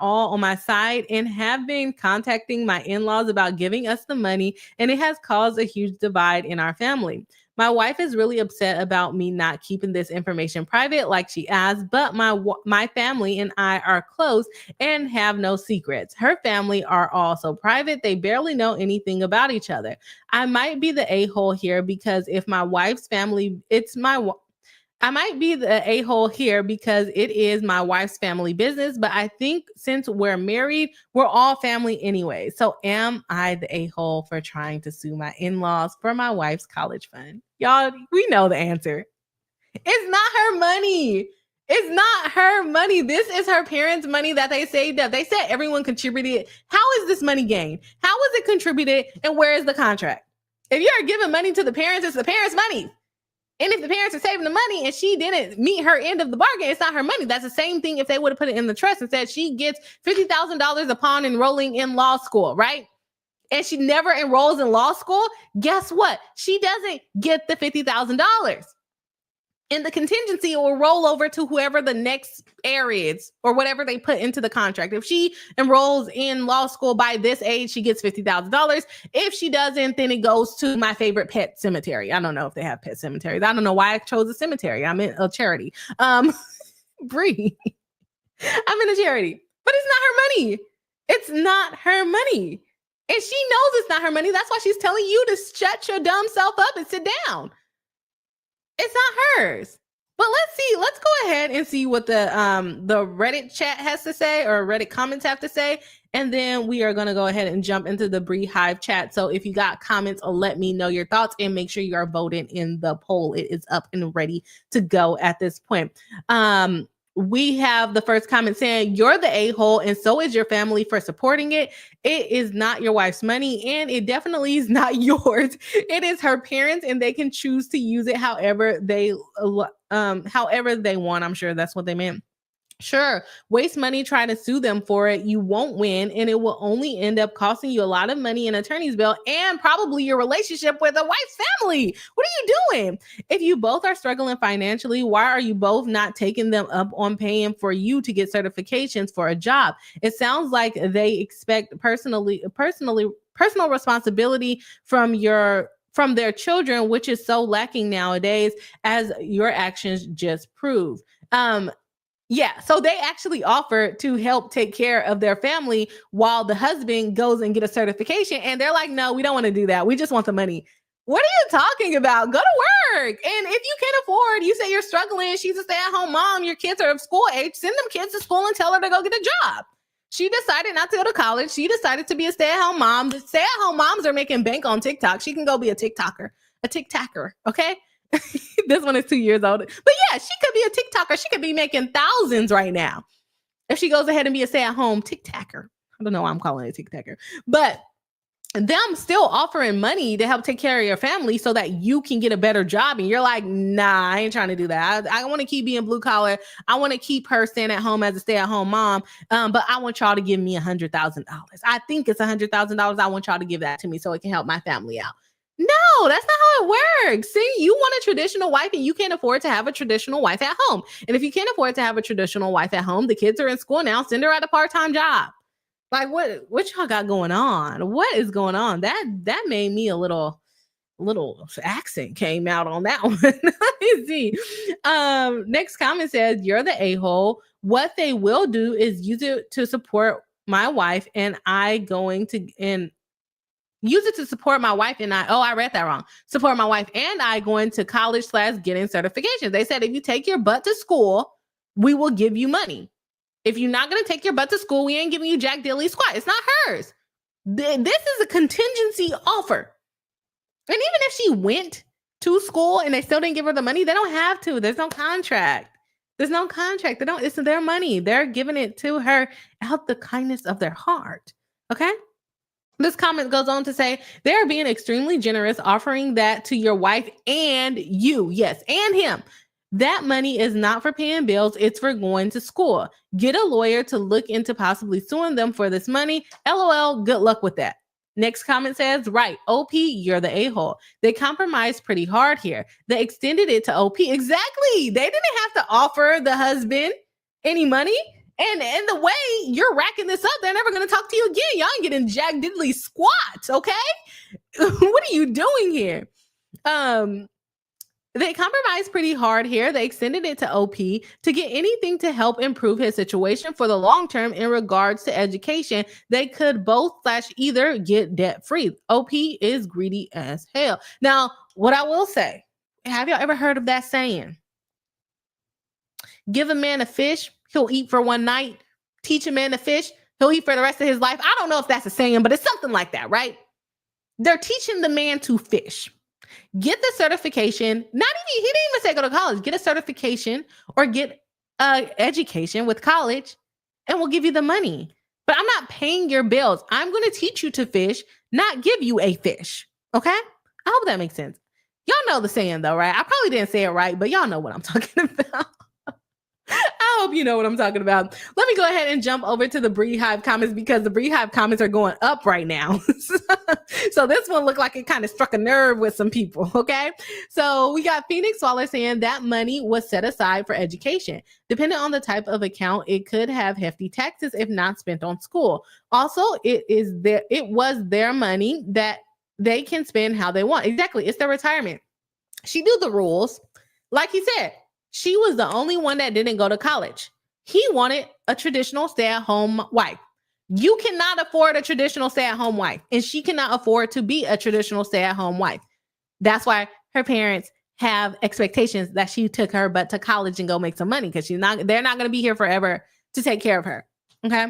all on my side and have been contacting my in-laws about giving us the money, and it has caused a huge divide in our family. My wife is really upset about me not keeping this information private like she asked, but my family and I are close and have no secrets. Her family are also private. They barely know anything about each other. I might be the a-hole here because I might be the a-hole here because it is my wife's family business, but I think since we're married, we're all family anyway. So am I the a-hole for trying to sue my in-laws for my wife's college fund? Y'all, we know the answer. It's not her money. It's not her money. This is her parents' money that they saved up. They said everyone contributed. How is this money gained? How was it contributed? And where is the contract? If you're giving money to the parents, it's the parents' money. And if the parents are saving the money and she didn't meet her end of the bargain, it's not her money. That's the same thing if they would have put it in the trust and said she gets $50,000 upon enrolling in law school, right? And she never enrolls in law school. Guess what? She doesn't get the $50,000. And the contingency will roll over to whoever the next heir is or whatever they put into the contract. If she enrolls in law school by this age, she gets $50,000. If she doesn't, then it goes to my favorite pet cemetery. I don't know if they have pet cemeteries. I don't know why I chose a cemetery. I'm in a charity. Bree, I'm in a charity, but it's not her money. It's not her money. And she knows it's not her money. That's why she's telling you to shut your dumb self up and sit down. It's not hers. But let's go ahead and see what the Reddit chat has to say, or Reddit comments have to say. And then we are going to go ahead and jump into the Bree Hive chat. So if you got comments, let me know your thoughts and make sure you are voting in the poll. It is up and ready to go at this point. We have the first comment saying, you're the a-hole and so is your family for supporting it. It is not your wife's money and it definitely is not yours. It is her parents and they can choose to use it however they want. I'm sure that's what they meant. Sure, waste money trying to sue them for it. You won't win, and it will only end up costing you a lot of money in attorney's bill and probably your relationship with a wife's family. What are you doing? If you both are struggling financially, why are you both not taking them up on paying for you to get certifications for a job? It sounds like they expect personal responsibility from their children, which is so lacking nowadays, as your actions just prove. Yeah, so they actually offer to help take care of their family while the husband goes and get a certification. And they're like, no, we don't want to do that. We just want the money. What are you talking about? Go to work. And if you can't afford, you say you're struggling, she's a stay-at-home mom, your kids are of school age, send them kids to school and tell her to go get a job. She decided not to go to college. She decided to be a stay-at-home mom. The stay-at-home moms are making bank on TikTok. She can go be a TikToker, okay? This one is 2 years old. But yeah, she could be a TikToker. She could be making thousands right now if she goes ahead and be a stay-at-home TikToker. I don't know why I'm calling it TikToker. But them still offering money to help take care of your family so that you can get a better job. And you're like, nah, I ain't trying to do that. I want to keep being blue collar. I want to keep her staying at home as a stay-at-home mom. But I want y'all to give me $100,000. I think it's $100,000. I want y'all to give that to me so it can help my family out. No, that's not how it works. See, you want a traditional wife and you can't afford to have a traditional wife at home. And if you can't afford to have a traditional wife at home, the kids are in school now, send her at a part-time job. Like what y'all got going on? What is going on? That made me a little accent came out on that one. Let me see. Next comment says, you're the a-hole. What they will do is use it to support my wife and I use it to support my wife and I read that wrong. Support my wife and I going to college / getting certifications. They said, if you take your butt to school, we will give you money. If you're not going to take your butt to school, we ain't giving you jack diddly squat. It's not hers. This is a contingency offer. And even if she went to school and they still didn't give her the money, they don't have to. There's no contract. It's their money. They're giving it to her out the kindness of their heart. Okay? This comment goes on to say, they're being extremely generous, offering that to your wife and you. Yes, and him. That money is not for paying bills. It's for going to school. Get a lawyer to look into possibly suing them for this money. LOL, good luck with that. Next comment says, right, OP, you're the a-hole. They compromised pretty hard here. They extended it to OP. Exactly. They didn't have to offer the husband any money. And the way you're racking this up, they're never going to talk to you again. Y'all ain't getting jack diddly squats, okay? What are you doing here? They compromised pretty hard here. They extended it to OP to get anything to help improve his situation for the long term in regards to education. They could both / either get debt free. OP is greedy as hell. Now, what I will say, have y'all ever heard of that saying? Give a man a fish, he'll eat for one night. Teach a man to fish, he'll eat for the rest of his life. I don't know if that's a saying, but it's something like that, right? They're teaching the man to fish. Get the certification. He didn't even say go to college. Get a certification or get education with college and we'll give you the money. But I'm not paying your bills. I'm going to teach you to fish, not give you a fish. Okay? I hope that makes sense. Y'all know the saying though, right? I probably didn't say it right, but y'all know what I'm talking about. I hope you know what I'm talking about. Let me go ahead and jump over to the Bree Hive comments because the Bree Hive comments are going up right now. So this one looked like it kind of struck a nerve with some people, okay? So we got Phoenix Waller saying that money was set aside for education. Depending on the type of account, it could have hefty taxes if not spent on school. Also, it was their money that they can spend how they want. Exactly. It's their retirement. She knew the rules. Like he said, she was the only one that didn't go to college. He wanted a traditional stay-at-home wife. You cannot afford a traditional stay-at-home wife, and she cannot afford to be a traditional stay-at-home wife. That's why her parents have expectations that she took her butt to college and go make some money because they're not going to be here forever to take care of her. Okay.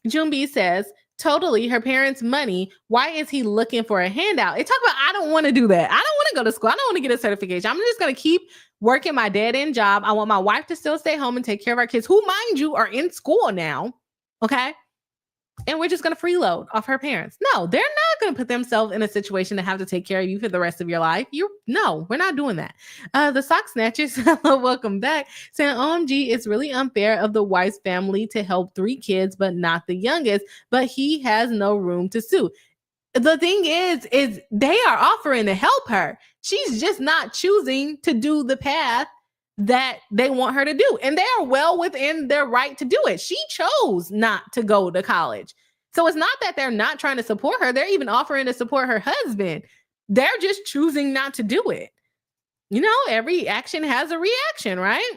June B says, totally her parents' money. Why is he looking for a handout? It talk about, I don't want to do that. I don't want to go to school. I don't want to get a certification. I'm just going to keep working my dead-end job. I want my wife to still stay home and take care of our kids, who, mind you, are in school now. Okay. And we're just going to freeload off her parents. No, they're not going to put themselves in a situation to have to take care of you for the rest of your life. No, we're not doing that. The Sock Snatchers, welcome back. Saying, OMG, it's really unfair of the wife's family to help 3 kids, but not the youngest, but he has no room to sue. The thing is they are offering to help her. She's just not choosing to do the path that they want her to do. And they are well within their right to do it. She chose not to go to college. So it's not that they're not trying to support her. They're even offering to support her husband. They're just choosing not to do it. You know, every action has a reaction, right?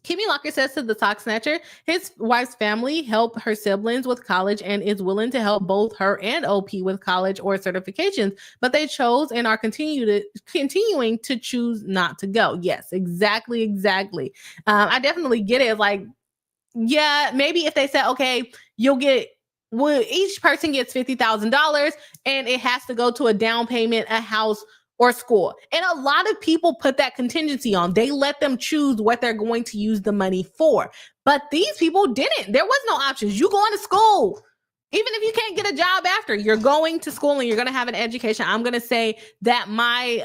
Kimmy Locker says to the Sock Snatcher, his wife's family help her siblings with college and is willing to help both her and OP with college or certifications, but they chose and are continuing to choose not to go. Yes, exactly. I definitely get it. It's like, yeah, maybe if they said, okay, each person gets $50,000 and it has to go to a down payment, a house, or school. And a lot of people put that contingency on. They let them choose what they're going to use the money for. But these people didn't. There was no options. You going to school. Even if you can't get a job after, you're going to school and you're going to have an education. I'm going to say that my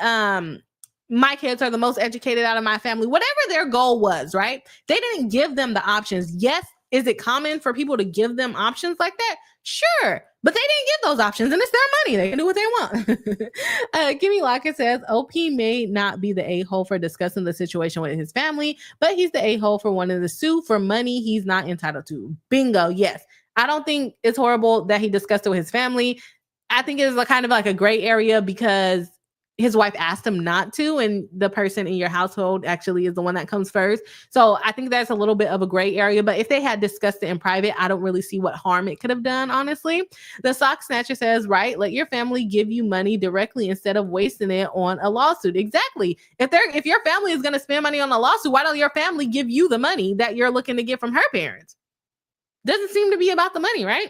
kids are the most educated out of my family, whatever their goal was, right? They didn't give them the options. Yes, is it common for people to give them options like that? Sure, but they didn't get those options, and it's their money. They can do what they want. Kimmy Lockett says, OP may not be the a-hole for discussing the situation with his family, but he's the a-hole for wanting to sue for money he's not entitled to. Bingo, yes. I don't think it's horrible that he discussed it with his family. I think it's kind of like a gray area because his wife asked him not to, and the person in your household actually is the one that comes first. So I think that's a little bit of a gray area, but if they had discussed it in private, I don't really see what harm it could have done, honestly. The Sock Snatcher says, right, let your family give you money directly instead of wasting it on a lawsuit. Exactly. If your family is going to spend money on a lawsuit, why don't your family give you the money that you're looking to get from her parents? Doesn't seem to be about the money, right?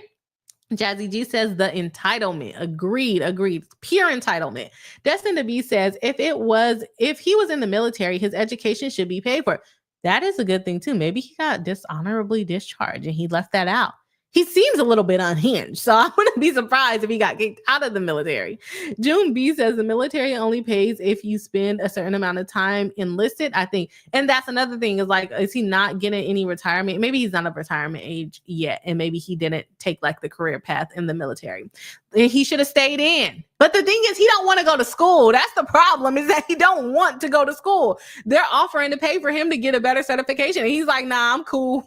Jazzy G says the entitlement. Agreed. Pure entitlement. Destin to Be says if he was in the military, his education should be paid for. That is a good thing too. Maybe he got dishonorably discharged and he left that out. He seems a little bit unhinged, so I wouldn't be surprised if he got kicked out of the military. June B says the military only pays if you spend a certain amount of time enlisted, I think. And that's another thing is he not getting any retirement? Maybe he's not of retirement age yet, and maybe he didn't take the career path in the military. He should have stayed in. But the thing is, he don't want to go to school. That's the problem, is that he don't want to go to school. They're offering to pay for him to get a better certification. And he's like, nah, I'm cool.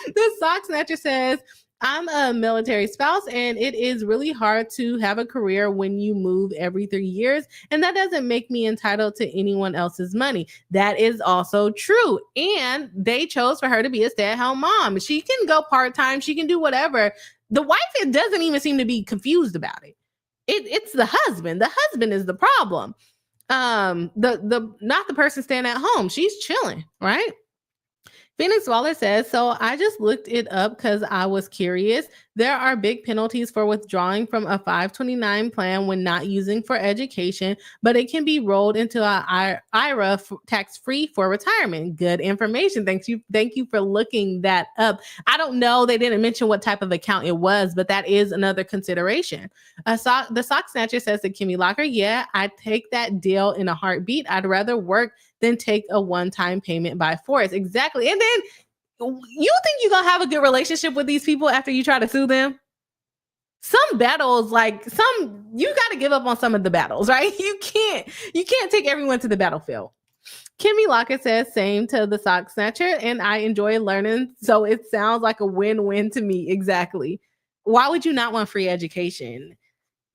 The Sock Snatcher says, I'm a military spouse and it is really hard to have a career when you move every 3 years. And that doesn't make me entitled to anyone else's money. That is also true. And they chose for her to be a stay-at-home mom. She can go part-time. She can do whatever. The wife, it doesn't even seem to be confused about it. It's the husband. The husband is the problem. Not the person staying at home. She's chilling, right? Phoenix Waller says, so I just looked it up because I was curious. There are big penalties for withdrawing from a 529 plan when not using for education, but it can be rolled into an IRA tax-free for retirement. Good information. Thank you for looking that up. I don't know. They didn't mention what type of account it was, but that is another consideration. The Sock Snatcher says to Kimmy Locker, yeah, I'd take that deal in a heartbeat. I'd rather work than take a one-time payment by force. Exactly. And then you think you're going to have a good relationship with these people after you try to sue them? Some battles, you got to give up on some of the battles, right? You can't take everyone to the battlefield. Kimmy Lockett says, same to the Sock Snatcher, and I enjoy learning, so it sounds like a win-win to me. Exactly. Why would you not want free education?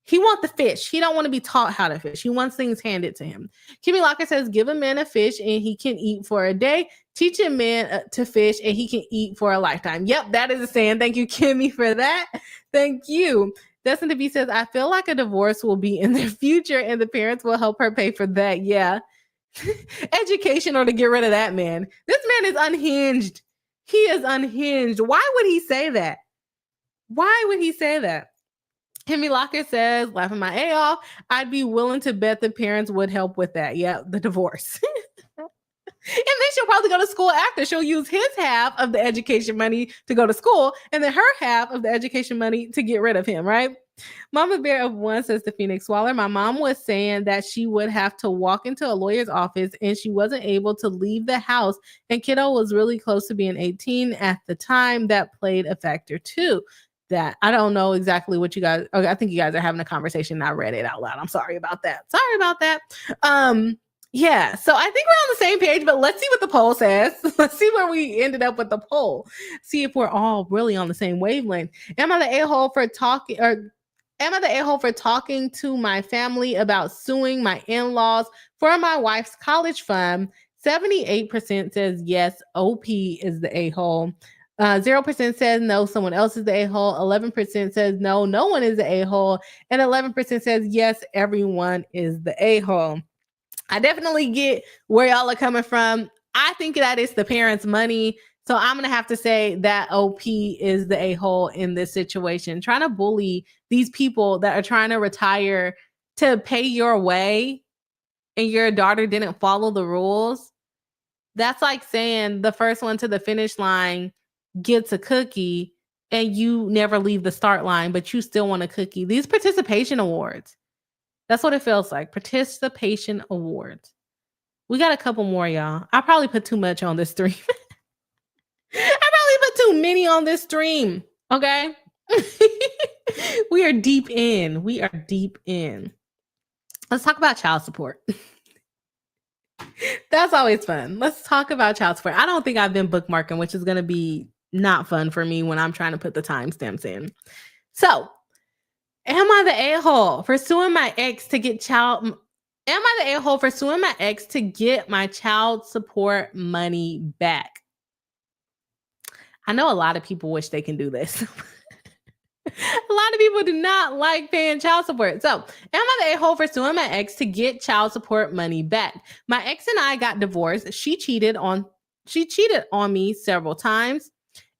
He wants the fish. He don't want to be taught how to fish. He wants things handed to him. Kimmy Lockett says, give a man a fish and he can eat for a day. Teach a man to fish and he can eat for a lifetime. Yep, that is a saying. Thank you, Kimmy, for that. Thank you. Destin to Be says, I feel like a divorce will be in the future and the parents will help her pay for that. Yeah. Education or to get rid of that man. This man is unhinged. He is unhinged. Why would he say that? Kimmy Lockett says, laughing my A off, I'd be willing to bet the parents would help with that. Yeah, the divorce. And then she'll probably go to school after. She'll use his half of the education money to go to school, and then her half of the education money to get rid of him, right? Mama Bear of One says to Phoenix Waller, my mom was saying that she would have to walk into a lawyer's office and she wasn't able to leave the house. And kiddo was really close to being 18 at the time. That played a factor too. That I don't know exactly what you guys, okay, I think you guys are having a conversation and I read it out loud. I'm sorry about that. Yeah, so I think we're on the same page, but let's see what the poll says. Let's see where we ended up with the poll. See if we're all really on the same wavelength. Am I the a-hole for talking to my family about suing my in-laws for my wife's college fund? 78% says yes, OP is the a-hole. 0% says no, someone else is the a-hole. 11% says no, no one is the a-hole. And 11% says yes, everyone is the a-hole. I definitely get where y'all are coming from. I think that it's the parents' money. So I'm going to have to say that OP is the a-hole in this situation. Trying to bully these people that are trying to retire to pay your way and your daughter didn't follow the rules. That's like saying the first one to the finish line gets a cookie and you never leave the start line, but you still want a cookie. These participation awards. That's what it feels like. Participation awards. We got a couple more, y'all. I probably put too much on this stream. I probably put too many on this stream. Okay. We are deep in. We are deep in. Let's talk about child support. That's always fun. Let's talk about child support. I don't think I've been bookmarking, which is going to be not fun for me when I'm trying to put the timestamps in. So, am I the a-hole for suing my ex to get child? Am I the a-hole for suing my ex to get my child support money back? I know a lot of people wish they can do this. A lot of people do not like paying child support. So, am I the a-hole for suing my ex to get child support money back? My ex and I got divorced. She cheated on me several times,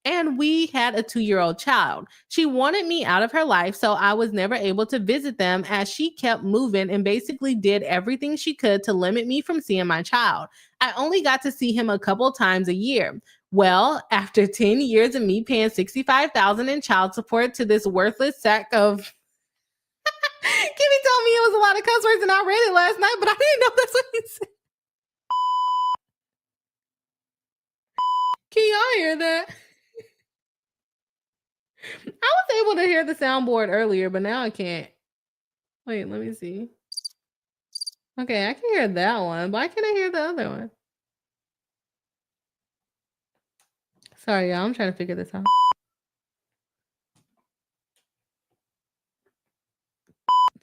and we had a 2-year-old child. She wanted me out of her life, so I was never able to visit them as she kept moving and basically did everything she could to limit me from seeing my child. I only got to see him a couple times a year. Well, after 10 years of me paying $65,000 in child support to this worthless sack of Kimmy told me it was a lot of cuss words and I read it last night, but I didn't know that's what he said. Can y'all hear that? I was able to hear the soundboard earlier, but now I can't. Wait, let me see. Okay, I can hear that one. Why can't I hear the other one? Sorry, y'all. I'm trying to figure this out.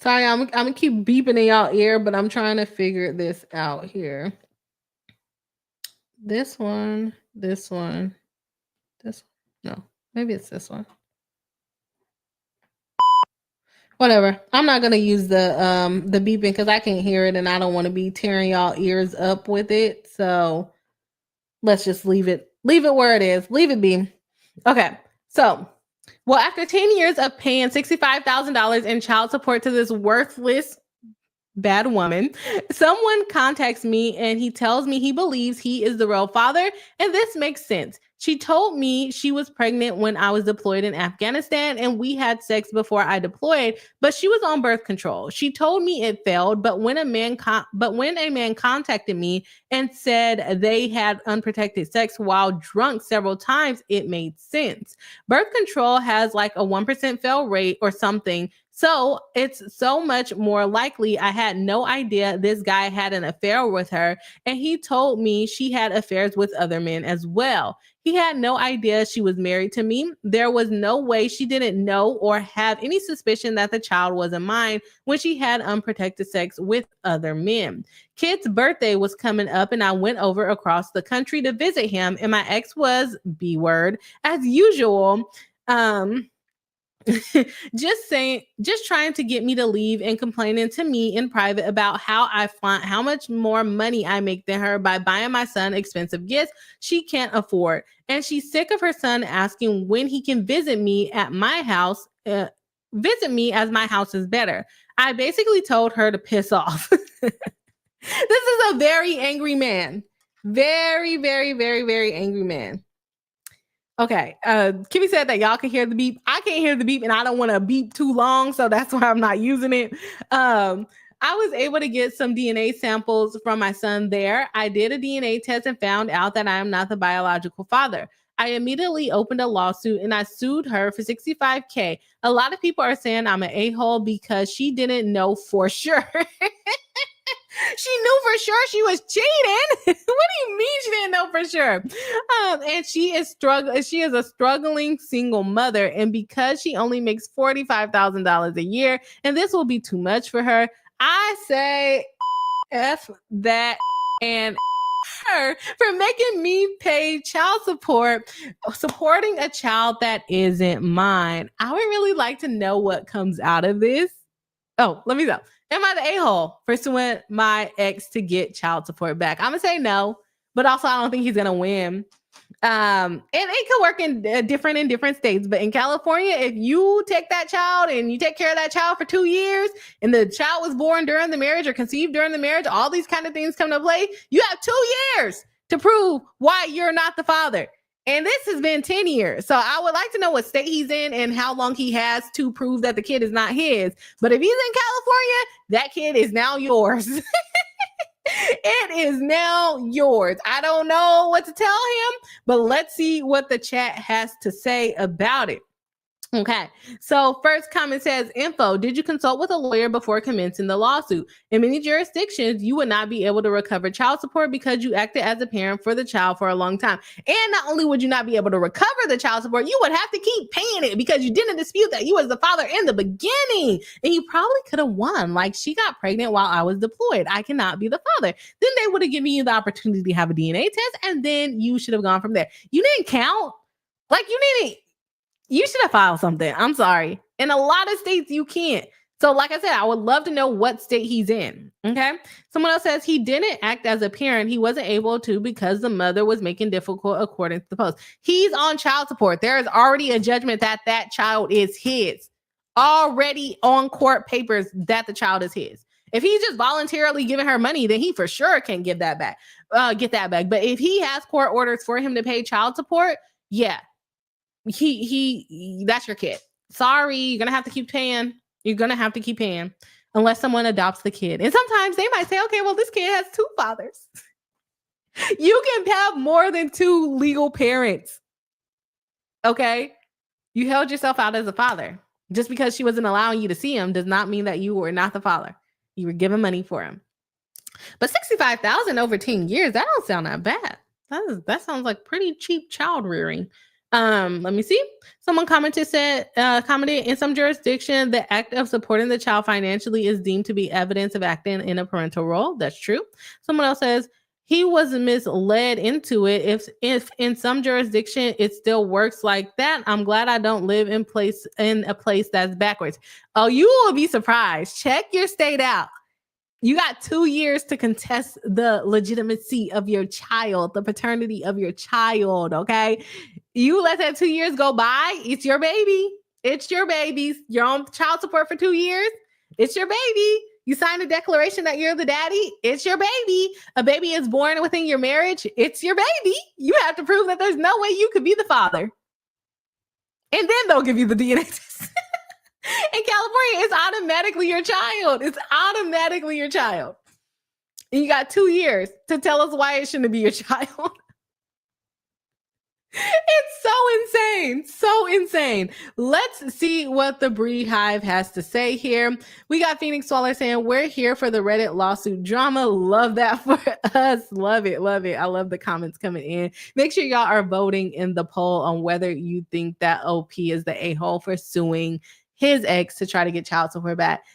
Sorry, I'm gonna keep beeping in y'all ear, but I'm trying to figure this out here. This one. No, maybe it's this one. Whatever. I'm not gonna use the beeping because I can't hear it and I don't want to be tearing y'all ears up with it. So let's just leave it where it is. Leave it be. Okay. So, well, after 10 years of paying $65,000 in child support to this worthless bad woman, someone contacts me and he tells me he believes he is the real father, and this makes sense. She told me she was pregnant when I was deployed in Afghanistan and we had sex before I deployed, but she was on birth control. She told me it failed, but when a man contacted me and said they had unprotected sex while drunk several times, it made sense. Birth control has like a 1% fail rate or something. So it's so much more likely. I had no idea this guy had an affair with her, and he told me she had affairs with other men as well. He had no idea she was married to me. There was no way she didn't know or have any suspicion that the child wasn't mine when she had unprotected sex with other men. Kid's birthday was coming up and I went over across the country to visit him, and my ex was B-word as usual. Just trying to get me to leave and complaining to me in private about how much more money I make than her by buying my son expensive gifts she can't afford. And she's sick of her son asking when he can visit me at my house, visit me as my house is better. I basically told her to piss off. This is a very angry man. Very, very, very, very angry man. Okay, Kimmy said that y'all can hear the beep. I can't hear the beep, and I don't want to beep too long, so that's why I'm not using it. I was able to get some DNA samples from my son there. I did a DNA test and found out that I am not the biological father. I immediately opened a lawsuit and I sued her for $65K. A lot of people are saying I'm an a-hole because she didn't know for sure. She knew for sure she was cheating. What do you mean she didn't know for sure? And she is a struggling single mother. And because she only makes $45,000 a year, and this will be too much for her, I say F that and her for making me pay child support, supporting a child that isn't mine. I would really like to know what comes out of this. Oh, let me know. Am I the a-hole for suing my ex to get child support back? I'm gonna say no, but also I don't think he's gonna win. And it could work in different states, but in California, if you take that child and you take care of that child for 2 years, and the child was born during the marriage or conceived during the marriage, all these kind of things come to play. You have 2 years to prove why you're not the father. And this has been 10 years. So I would like to know what state he's in and how long he has to prove that the kid is not his. But if he's in California, that kid is now yours. It is now yours. I don't know what to tell him, but let's see what the chat has to say about it. Okay, so first comment says, info, did you consult with a lawyer before commencing the lawsuit? In many jurisdictions, you would not be able to recover child support because you acted as a parent for the child for a long time. And not only would you not be able to recover the child support, you would have to keep paying it because you didn't dispute that you was the father in the beginning. And you probably could have won. Like, she got pregnant while I was deployed. I cannot be the father. Then they would have given you the opportunity to have a DNA test, and then you should have gone from there. You didn't count. Like, you should have filed something. I'm sorry. In a lot of states, you can't. So like I said, I would love to know what state he's in. Okay. Someone else says he didn't act as a parent. He wasn't able to because the mother was making difficult according to the post. He's on child support. There is already a judgment that that child is his. Already on court papers that the child is his. If he's just voluntarily giving her money, then he for sure can give that back, get that back. But if he has court orders for him to pay child support, yeah. He that's your kid. Sorry, you're gonna have to keep paying. You're gonna have to keep paying unless someone adopts the kid. And sometimes they might say, okay, well, this kid has two fathers. You can have more than two legal parents. Okay, you held yourself out as a father. Just because she wasn't allowing you to see him does not mean that you were not the father. You were giving money for him. But $65,000 over 10 years, that don't sound that bad. That sounds like pretty cheap child rearing. Let me see. Someone commented in some jurisdiction, the act of supporting the child financially is deemed to be evidence of acting in a parental role. That's true. Someone else says he was misled into it. If in some jurisdiction it still works like that, I'm glad I don't live in a place that's backwards. Oh, you will be surprised. Check your state out. You got 2 years to contest the legitimacy of your child, the paternity of your child, okay? You let that 2 years go by, it's your baby. It's your baby. You're on child support for 2 years. It's your baby. You signed a declaration that you're the daddy. It's your baby. A baby is born within your marriage. It's your baby. You have to prove that there's no way you could be the father. And then they'll give you the DNA test. In California, it's automatically your child. It's automatically your child. And you got 2 years to tell us why it shouldn't be your child. It's so insane. So insane. Let's see what the Bree Hive has to say here. We got Phoenix Swaller saying, we're here for the Reddit lawsuit drama. Love that for us. Love it. Love it. I love the comments coming in. Make sure y'all are voting in the poll on whether you think that OP is the a-hole for suing his ex to try to get child support back.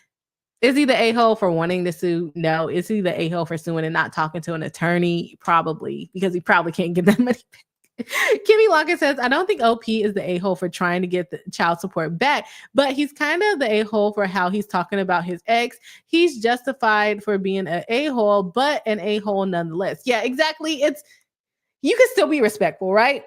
Is he the a-hole for wanting to sue? No. Is he the a-hole for suing and not talking to an attorney? Probably, because he probably can't get that money back. Kimmy Lockett says, I don't think OP is the a-hole for trying to get the child support back, but he's kind of the a-hole for how he's talking about his ex. He's justified for being an a-hole, but an a-hole nonetheless. Yeah, exactly. You can still be respectful, right?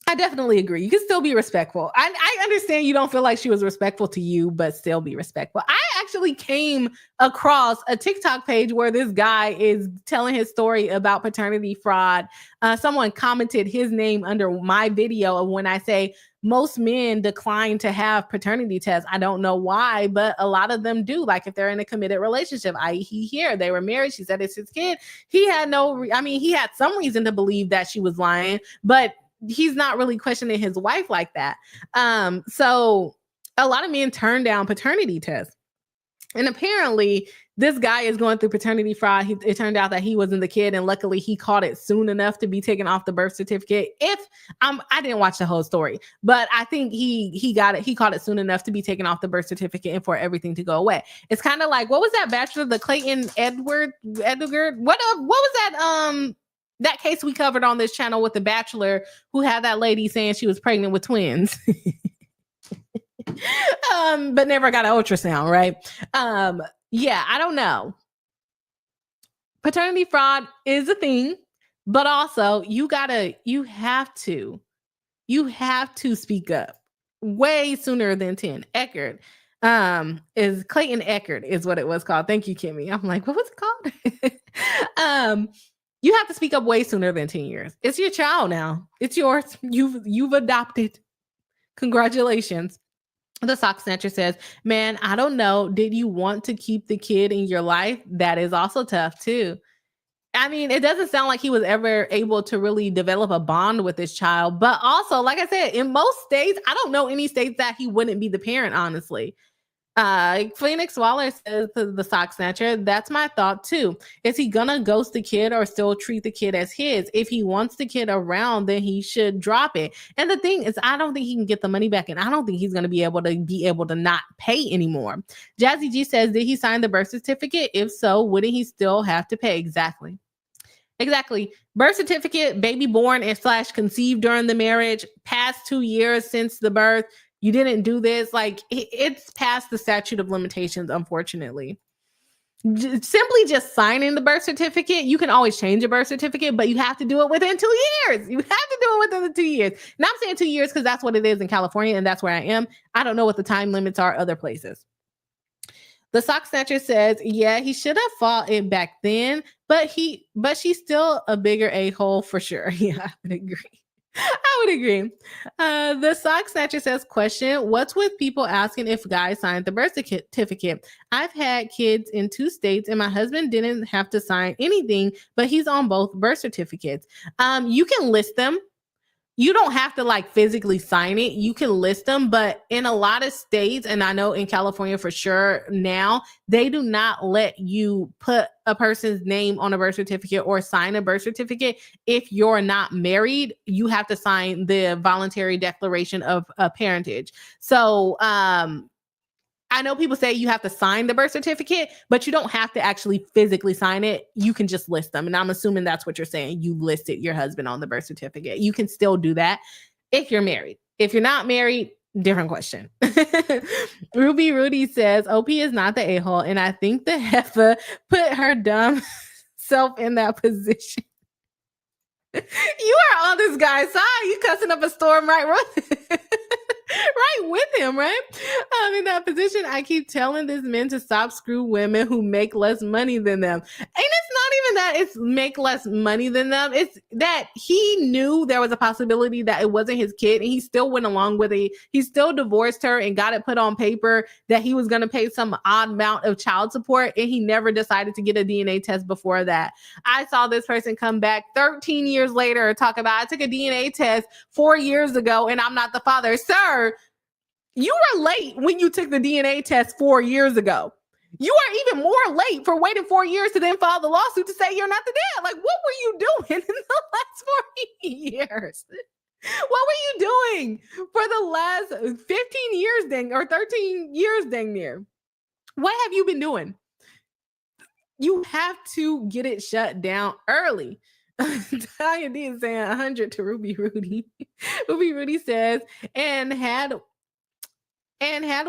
I definitely agree. You can still be respectful. I understand you don't feel like she was respectful to you, but still be respectful. I actually came across a TikTok page where this guy is telling his story about paternity fraud. Someone commented his name under my video of when I say most men decline to have paternity tests. I don't know why, but a lot of them do. Like if they're in a committed relationship, i.e. here, they were married. She said it's his kid. He had he had some reason to believe that she was lying, but he's not really questioning his wife like that. So a lot of men turn down paternity tests. And apparently this guy is going through paternity fraud. It turned out that he wasn't the kid, and luckily he caught it soon enough to be taken off the birth certificate. I didn't watch the whole story, but I think he got it. He caught it soon enough to be taken off the birth certificate and for everything to go away. It's kind of like, what was that bachelor, the Clayton Edward? What was that case we covered on this channel with the bachelor who had that lady saying she was pregnant with twins? But never got an ultrasound, right? Yeah, I don't know. Paternity fraud is a thing, but also you have to speak up way sooner than 10. Eckert is Clayton Eckert is what it was called. Thank you, Kimmy. I'm like, what was it called? You have to speak up way sooner than 10 years. It's your child now. It's yours. You've adopted. Congratulations. The sock snatcher says, man, I don't know. Did you want to keep the kid in your life? That is also tough too. I mean, it doesn't sound like he was ever able to really develop a bond with his child. But also, like I said, in most states, I don't know any states that he wouldn't be the parent, honestly. Phoenix Waller says to the sock snatcher, that's my thought too. Is he gonna ghost the kid or still treat the kid as his? If he wants the kid around, then he should drop it. And the thing is, I don't think he can get the money back, and I don't think he's gonna be able to not pay anymore. Jazzy G says, did he sign the birth certificate? If so, wouldn't he still have to pay? Exactly. Birth certificate, baby born and / conceived during the marriage, past 2 years since the birth. You didn't do this. Like, it's past the statute of limitations, unfortunately. Simply just signing the birth certificate, you can always change a birth certificate, but you have to do it within 2 years. You have to do it within the 2 years. Now I'm saying 2 years because that's what it is in California, and that's where I am. I don't know what the time limits are other places. The sock snatcher says, yeah, he should have fought it back then, but she's still a bigger a-hole for sure. Yeah, I would agree. The sock snatcher says, question, what's with people asking if guys signed the birth certificate? I've had kids in 2 states and my husband didn't have to sign anything, but he's on both birth certificates. You can list them. You don't have to like physically sign it. You can list them, but in a lot of states, and I know in California for sure now, they do not let you put a person's name on a birth certificate or sign a birth certificate if you're not married. You have to sign the voluntary declaration of parentage. So, I know people say you have to sign the birth certificate, but you don't have to actually physically sign it. You can just list them. And I'm assuming that's what you're saying. You listed your husband on the birth certificate. You can still do that if you're married. If you're not married, different question. Ruby Rudy says, OP is not the a-hole. And I think the heifer put her dumb self in that position. You are on this guy's side. You cussing up a storm right with him, right? In that position, I keep telling this men to stop screw women who make less money than them. And it's not even that it's make less money than them. It's that he knew there was a possibility that it wasn't his kid, and he still went along with it. He still divorced her and got it put on paper that he was going to pay some odd amount of child support, and he never decided to get a DNA test before that. I saw this person come back 13 years later and talk about, I took a DNA test 4 years ago and I'm not the father. Sir, you were late when you took the DNA test 4 years ago. You are even more late for waiting 4 years to then file the lawsuit to say you're not the dad. Like, what were you doing in the last 4 years? What were you doing for the last 15 years dang, or 13 years dang near? What have you been doing? You have to get it shut down early. Tanya D is saying 100 to Ruby Rudy. Ruby Rudy says, and had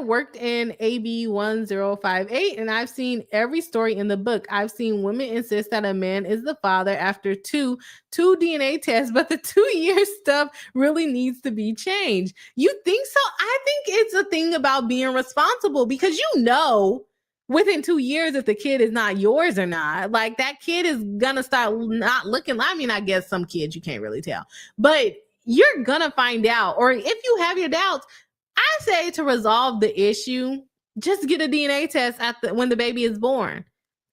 worked in AB 1058, and I've seen every story in the book. I've seen women insist that a man is the father after two DNA tests, but the 2-year stuff really needs to be changed. You think so? I think it's a thing about being responsible, because you know within 2 years if the kid is not yours or not. Like, that kid is gonna start not looking. I mean, I guess some kids you can't really tell, but you're gonna find out. Or if you have your doubts, I say to resolve the issue, just get a DNA test when the baby is born.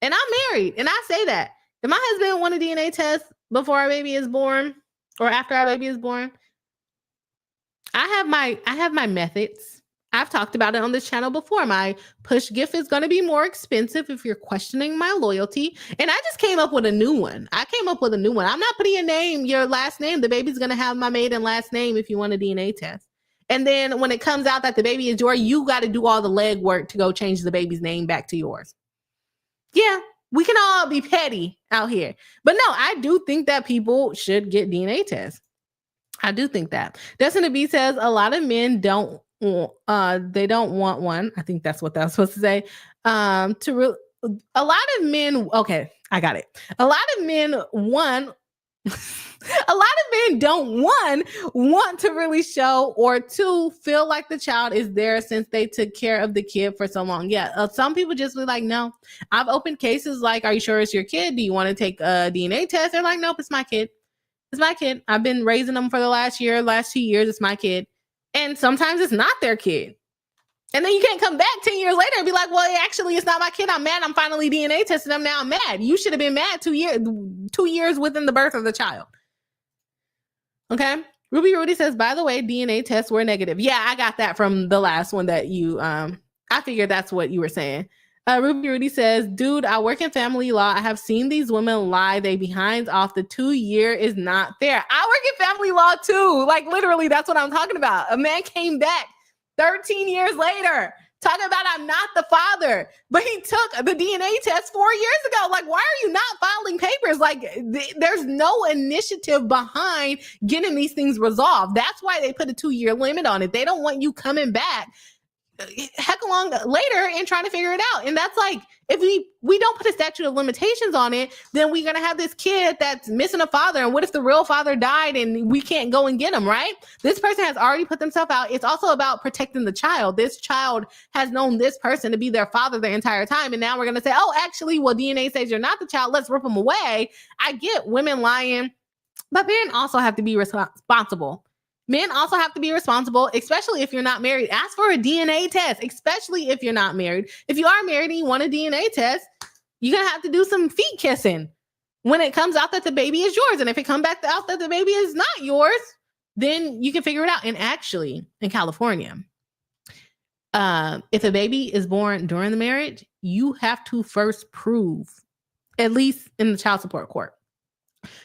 And I'm married, and I say that. If my husband want a DNA test before our baby is born or after our baby is born, I have my methods. I've talked about it on this channel before. My push gift is going to be more expensive if you're questioning my loyalty. And I just came up with a new one. I'm not putting your last name. The baby's going to have my maiden last name if you want a DNA test. And then when it comes out that the baby is yours, you got to do all the legwork to go change the baby's name back to yours. Yeah, we can all be petty out here. But no, I do think that people should get DNA tests. I do think that. Destiny B says a lot of men don't want one. I think that's what that was supposed to say. A lot of men, okay, I got it. A lot of men, one, A lot of men don't want to really show, or two, feel like the child is there since they took care of the kid for so long. Yeah, some people just be like, no. I've opened cases like, are you sure it's your kid? Do you want to take a DNA test? They're like, nope, it's my kid. It's my kid. I've been raising them for the last 2 years. It's my kid. And sometimes it's not their kid. And then you can't come back 10 years later and be like, well, actually, it's not my kid. I'm mad. I'm finally DNA testing them. Now I'm mad. You should have been mad 2 years within the birth of the child. Okay. Ruby Rudy says, by the way, DNA tests were negative. Yeah, I got that from the last one that you, I figured that's what you were saying. Ruby Rudy says, dude, I work in family law. I have seen these women lie. They behinds off. The 2 year is not fair. I work in family law too. Like literally, that's what I'm talking about. A man came back 13 years later, talking about I'm not the father, but he took the DNA test 4 years ago. Like, why are you not filing papers? Like, there's no initiative behind getting these things resolved. That's why they put a 2 year limit on it. They don't want you coming back heck along later and trying to figure it out. And that's like, if we don't put a statute of limitations on it, then we're going to have this kid that's missing a father. And what if the real father died and we can't go and get him, right? This person has already put themselves out. It's also about protecting the child. This child has known this person to be their father the entire time. And now we're going to say, oh, actually, well, DNA says you're not the child. Let's rip them away. I get women lying, but men also have to be responsible. Men also have to be responsible, especially if you're not married. Ask for a DNA test, especially if you're not married. If you are married and you want a DNA test, you're going to have to do some feet kissing when it comes out that the baby is yours. And if it comes back out that the baby is not yours, then you can figure it out. And actually, in California, if a baby is born during the marriage, you have to first prove, at least in the child support court,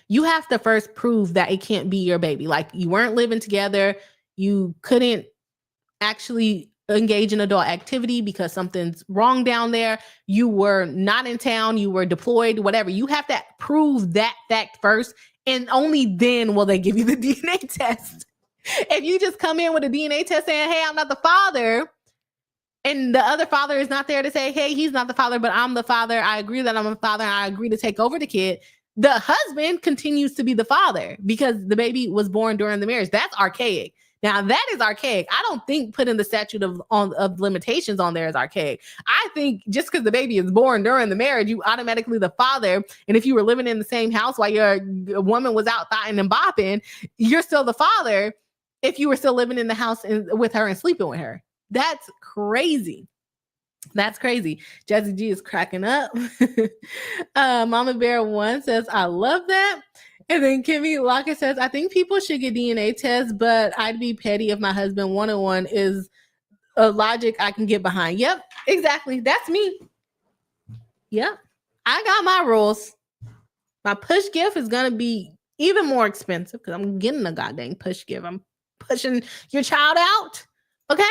you have to first prove that it can't be your baby. Like you weren't living together. You couldn't actually engage in adult activity because something's wrong down there. You were not in town. You were deployed, whatever. You have to prove that fact first. And only then will they give you the DNA test. If you just come in with a DNA test saying, hey, I'm not the father, and the other father is not there to say, hey, he's not the father, but I'm the father. I agree that I'm a father. And I agree to take over the kid. The husband continues to be the father because the baby was born during the marriage. That's archaic. Now that is archaic. I don't think putting the statute of limitations on there is archaic. I think just because the baby is born during the marriage, you automatically the father. And if you were living in the same house while your woman was out thotting and bopping, you're still the father if you were still living in the house with her and sleeping with her. That's crazy. That's crazy. Jazzy G is cracking up. Mama Bear 1 says, I love that. And then Kimmy Lockett says, I think people should get DNA tests, but I'd be petty if my husband wanted one is a logic I can get behind. Yep, exactly. That's me. Yep. I got my rules. My push gift is going to be even more expensive because I'm getting a goddamn push gift. I'm pushing your child out. Okay.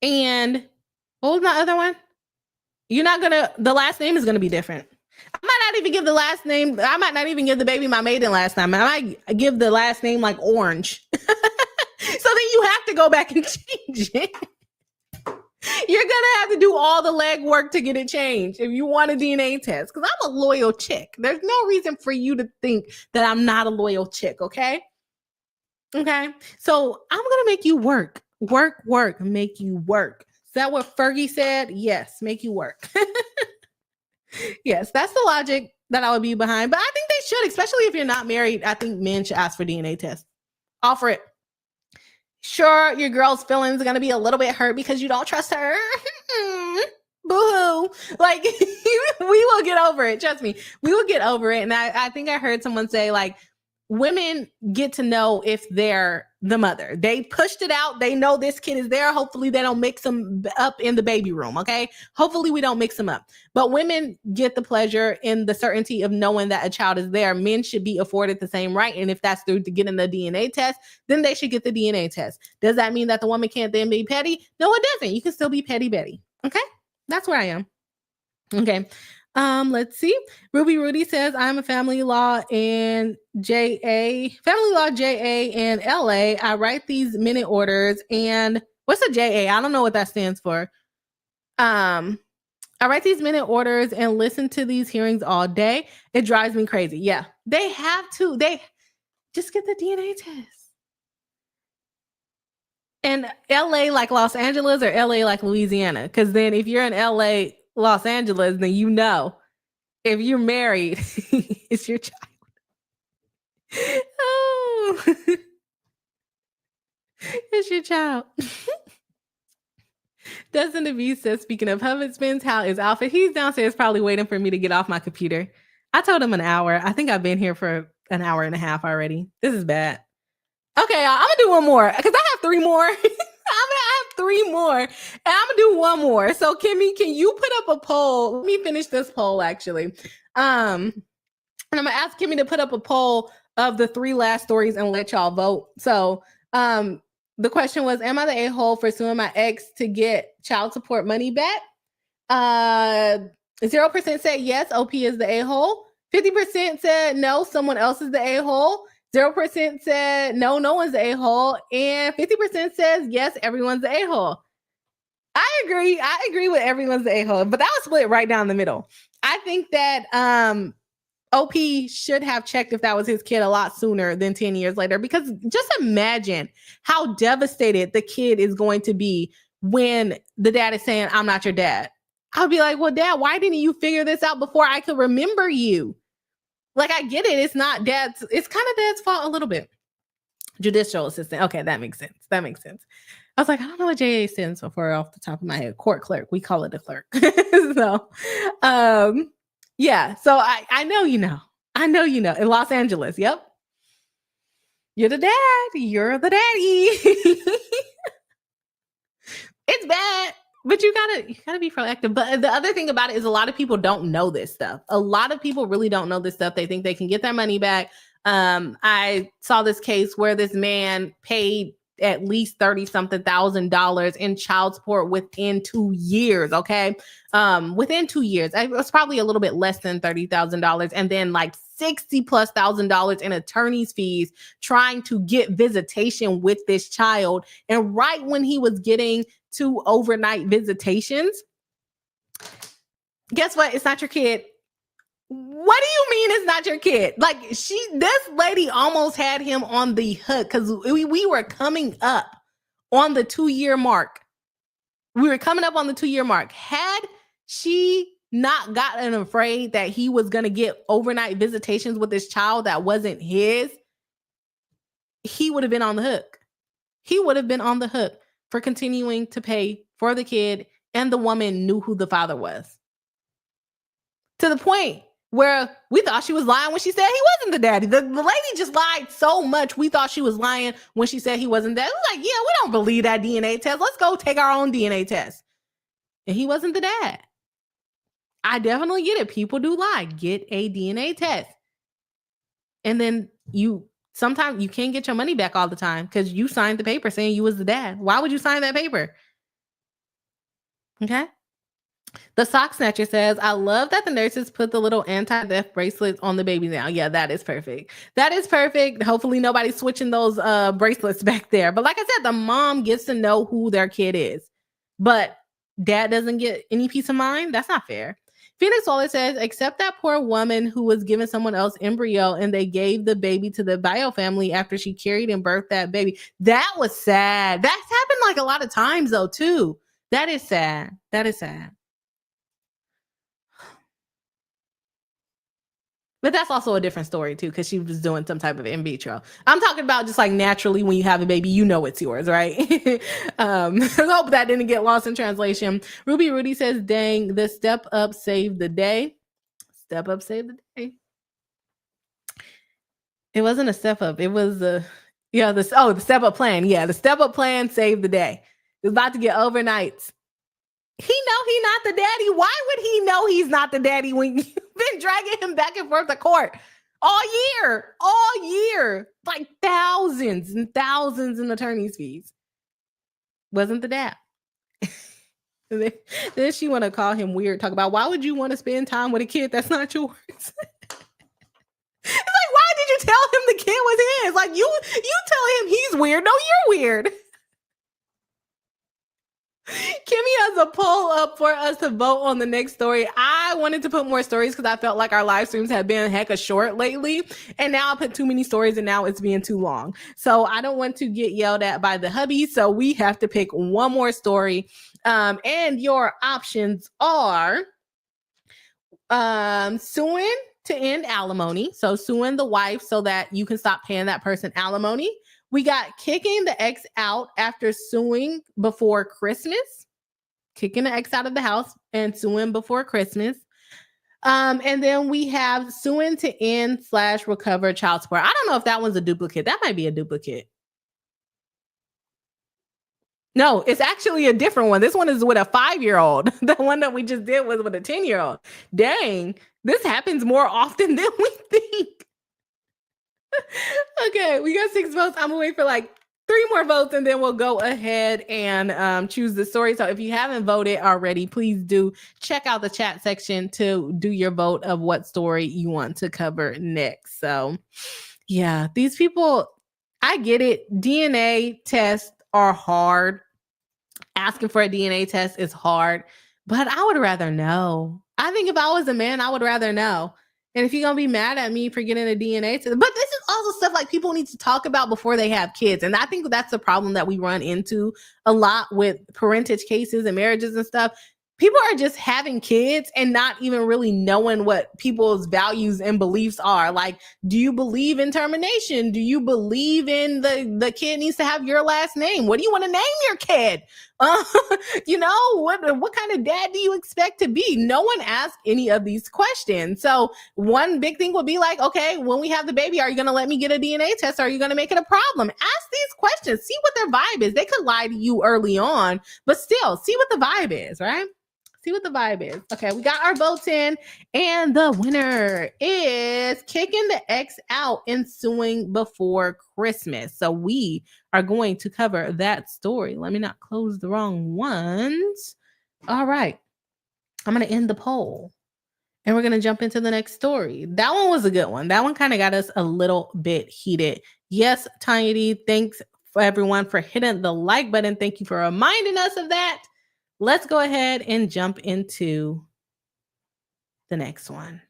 And what was my other one? The last name is going to be different. I might not even give the last name. I might not even give the baby my maiden last name. I might give the last name like Orange. So then you have to go back and change it. You're going to have to do all the legwork to get it changed if you want a DNA test. Because I'm a loyal chick. There's no reason for you to think that I'm not a loyal chick, okay? Okay? So I'm going to make you work. Work, make you work. Is that what Fergie said? Yes, make you work. Yes, that's the logic that I would be behind. But I think they should, especially if you're not married. I think men should ask for DNA tests. Offer it. Sure, your girl's feelings are going to be a little bit hurt because you don't trust her. Boo-hoo. Like, we will get over it. Trust me. We will get over it. And I think I heard someone say, like, women get to know if they're the mother. They pushed it out. They know this kid is there. Hopefully they don't mix them up in the baby room. Okay. Hopefully we don't mix them up. But women get the pleasure in the certainty of knowing that a child is there. Men should be afforded the same right. And if that's through to getting the DNA test, then they should get the DNA test. Does that mean that the woman can't then be petty? No, it doesn't. You can still be petty Betty. Okay. That's where I am. Okay. Let's see. Ruby Rudy says, I'm a family law and JA in LA. I write these minute orders and what's a JA? I don't know what that stands for. I write these minute orders and listen to these hearings all day. It drives me crazy. Yeah, they have to. They just get the DNA test. And LA like Los Angeles or LA like Louisiana? Because then if you're in LA, Los Angeles, then you know. If you're married, it's your child. Oh, it's your child. Dustin DeVee says, speaking of husbands, how is Alfred? He's downstairs probably waiting for me to get off my computer. I told him an hour. I think I've been here for an hour and a half already. This is bad. Okay, I'm gonna do one more because I have three more. I have three more, and I'm gonna do one more. So, Kimmy, can you put up a poll? Let me finish this poll actually. And I'm gonna ask Kimmy to put up a poll of the three last stories and let y'all vote. So, the question was, am I the a-hole for suing my ex to get child support money back? 0% said yes, OP is the a-hole. 50% said no, someone else is the a-hole. 0% said no, no one's the a-hole. And 50% says yes, everyone's the a-hole. I agree with everyone's the a-hole, but that was split right down the middle. I think that OP should have checked if that was his kid a lot sooner than 10 years later, because just imagine how devastated the kid is going to be when the dad is saying, I'm not your dad. I'll be like, well, Dad, why didn't you figure this out before I could remember you? Like, I get it. It's not dad's, it's kind of dad's fault a little bit. Judicial assistant. Okay, that makes sense. That makes sense. I was like, I don't know what JA stands for off the top of my head. Court clerk. We call it a clerk. So, yeah. So I know you know. I know you know. In Los Angeles. Yep. You're the dad. You're the daddy. It's bad. But you gotta be proactive. But the other thing about it is a lot of people don't know this stuff. A lot of people really don't know this stuff. They think they can get their money back. I saw this case where this man paid at least $30-something thousand in child support within 2 years. Okay. Within 2 years, it was probably a little bit less than $30,000. And then like $60,000+ in attorney's fees trying to get visitation with this child. And right when he was getting to overnight visitations, guess what? It's not your kid. What do you mean it's not your kid? Like this lady almost had him on the hook because we were coming up on the 2-year mark. We were coming up on the 2-year mark. Had she not gotten afraid that he was going to get overnight visitations with this child that wasn't his, he would have been on the hook. He would have been on the hook for continuing to pay for the kid, and the woman knew who the father was. To the point where we thought she was lying when she said he wasn't the daddy. The lady just lied so much, we thought she was lying when she said he wasn't that. It was like, yeah, we don't believe that DNA test. Let's go take our own DNA test. And he wasn't the dad. I definitely get it. People do lie. Get a DNA test. And then sometimes you can't get your money back all the time because you signed the paper saying you was the dad. Why would you sign that paper? Okay. The sock snatcher says, I love that the nurses put the little anti-death bracelets on the baby now. Yeah, that is perfect. That is perfect. Hopefully nobody's switching those bracelets back there. But like I said, the mom gets to know who their kid is. But dad doesn't get any peace of mind. That's not fair. Phoenix Waller says, except that poor woman who was given someone else embryo and they gave the baby to the bio family after she carried and birthed that baby. That was sad. That's happened like a lot of times though, too. That is sad. That is sad. But that's also a different story too, because she was doing some type of in vitro. I'm talking about just like naturally when you have a baby, you know it's yours, right? I hope that didn't get lost in translation. Ruby Rudy says, dang, the step up saved the day. Step up saved the day. It wasn't a step up. It was the step up plan. Yeah, the step up plan saved the day. It was about to get overnights. He know he's not the daddy. Why would he know he's not the daddy when you've been dragging him back and forth to court all year, like thousands and thousands in attorney's fees? Wasn't the dad. Then she want to call him weird, talk about why would you want to spend time with a kid that's not yours? It's like, why did you tell him the kid was his? Like you tell him he's weird. No, you're weird. Kimmy has a poll up for us to vote on the next story. I wanted to put more stories because I felt like our live streams have been hecka short lately. And now I put too many stories and now it's being too long. So I don't want to get yelled at by the hubby. So we have to pick one more story. And your options are suing to end alimony. So suing the wife so that you can stop paying that person alimony. We got kicking the ex out after suing before Christmas, kicking the ex out of the house and suing before Christmas. And then we have suing to end/recover child support. I don't know if that one's a duplicate. That might be a duplicate. No, it's actually a different one. This one is with a 5-year-old. The one that we just did was with a 10-year-old. Dang, this happens more often than we think. Okay, we got 6 votes. I'm gonna wait for like 3 more votes and then we'll go ahead and choose the story. So if you haven't voted already, please do check out the chat section to do your vote of what story you want to cover next. So yeah, these people, I get it. DNA tests are hard. Asking for a DNA test is hard, but I would rather know. I think if I was a man, I would rather know. And if you're going to be mad at me for getting a DNA test, but this is also stuff like people need to talk about before they have kids. And I think that's a problem that we run into a lot with parentage cases and marriages and stuff. People are just having kids and not even really knowing what people's values and beliefs are. Like, do you believe in termination? Do you believe in the kid needs to have your last name? What do you want to name your kid? You know, what kind of dad do you expect to be? No one asked any of these questions. So one big thing would be like, okay, when we have the baby, are you going to let me get a DNA test? Or are you going to make it a problem? Ask these questions. See what their vibe is. They could lie to you early on, but still see what the vibe is, right? See what the vibe is. Okay, we got our votes in, and the winner is kicking the ex out and suing before Christmas. So we are going to cover that story. Let me not close the wrong ones. All right, I'm going to end the poll, and we're going to jump into the next story. That one was a good one. That one kind of got us a little bit heated. Yes, Tiny, thanks for everyone for hitting the like button. Thank you for reminding us of that. Let's go ahead and jump into the next one.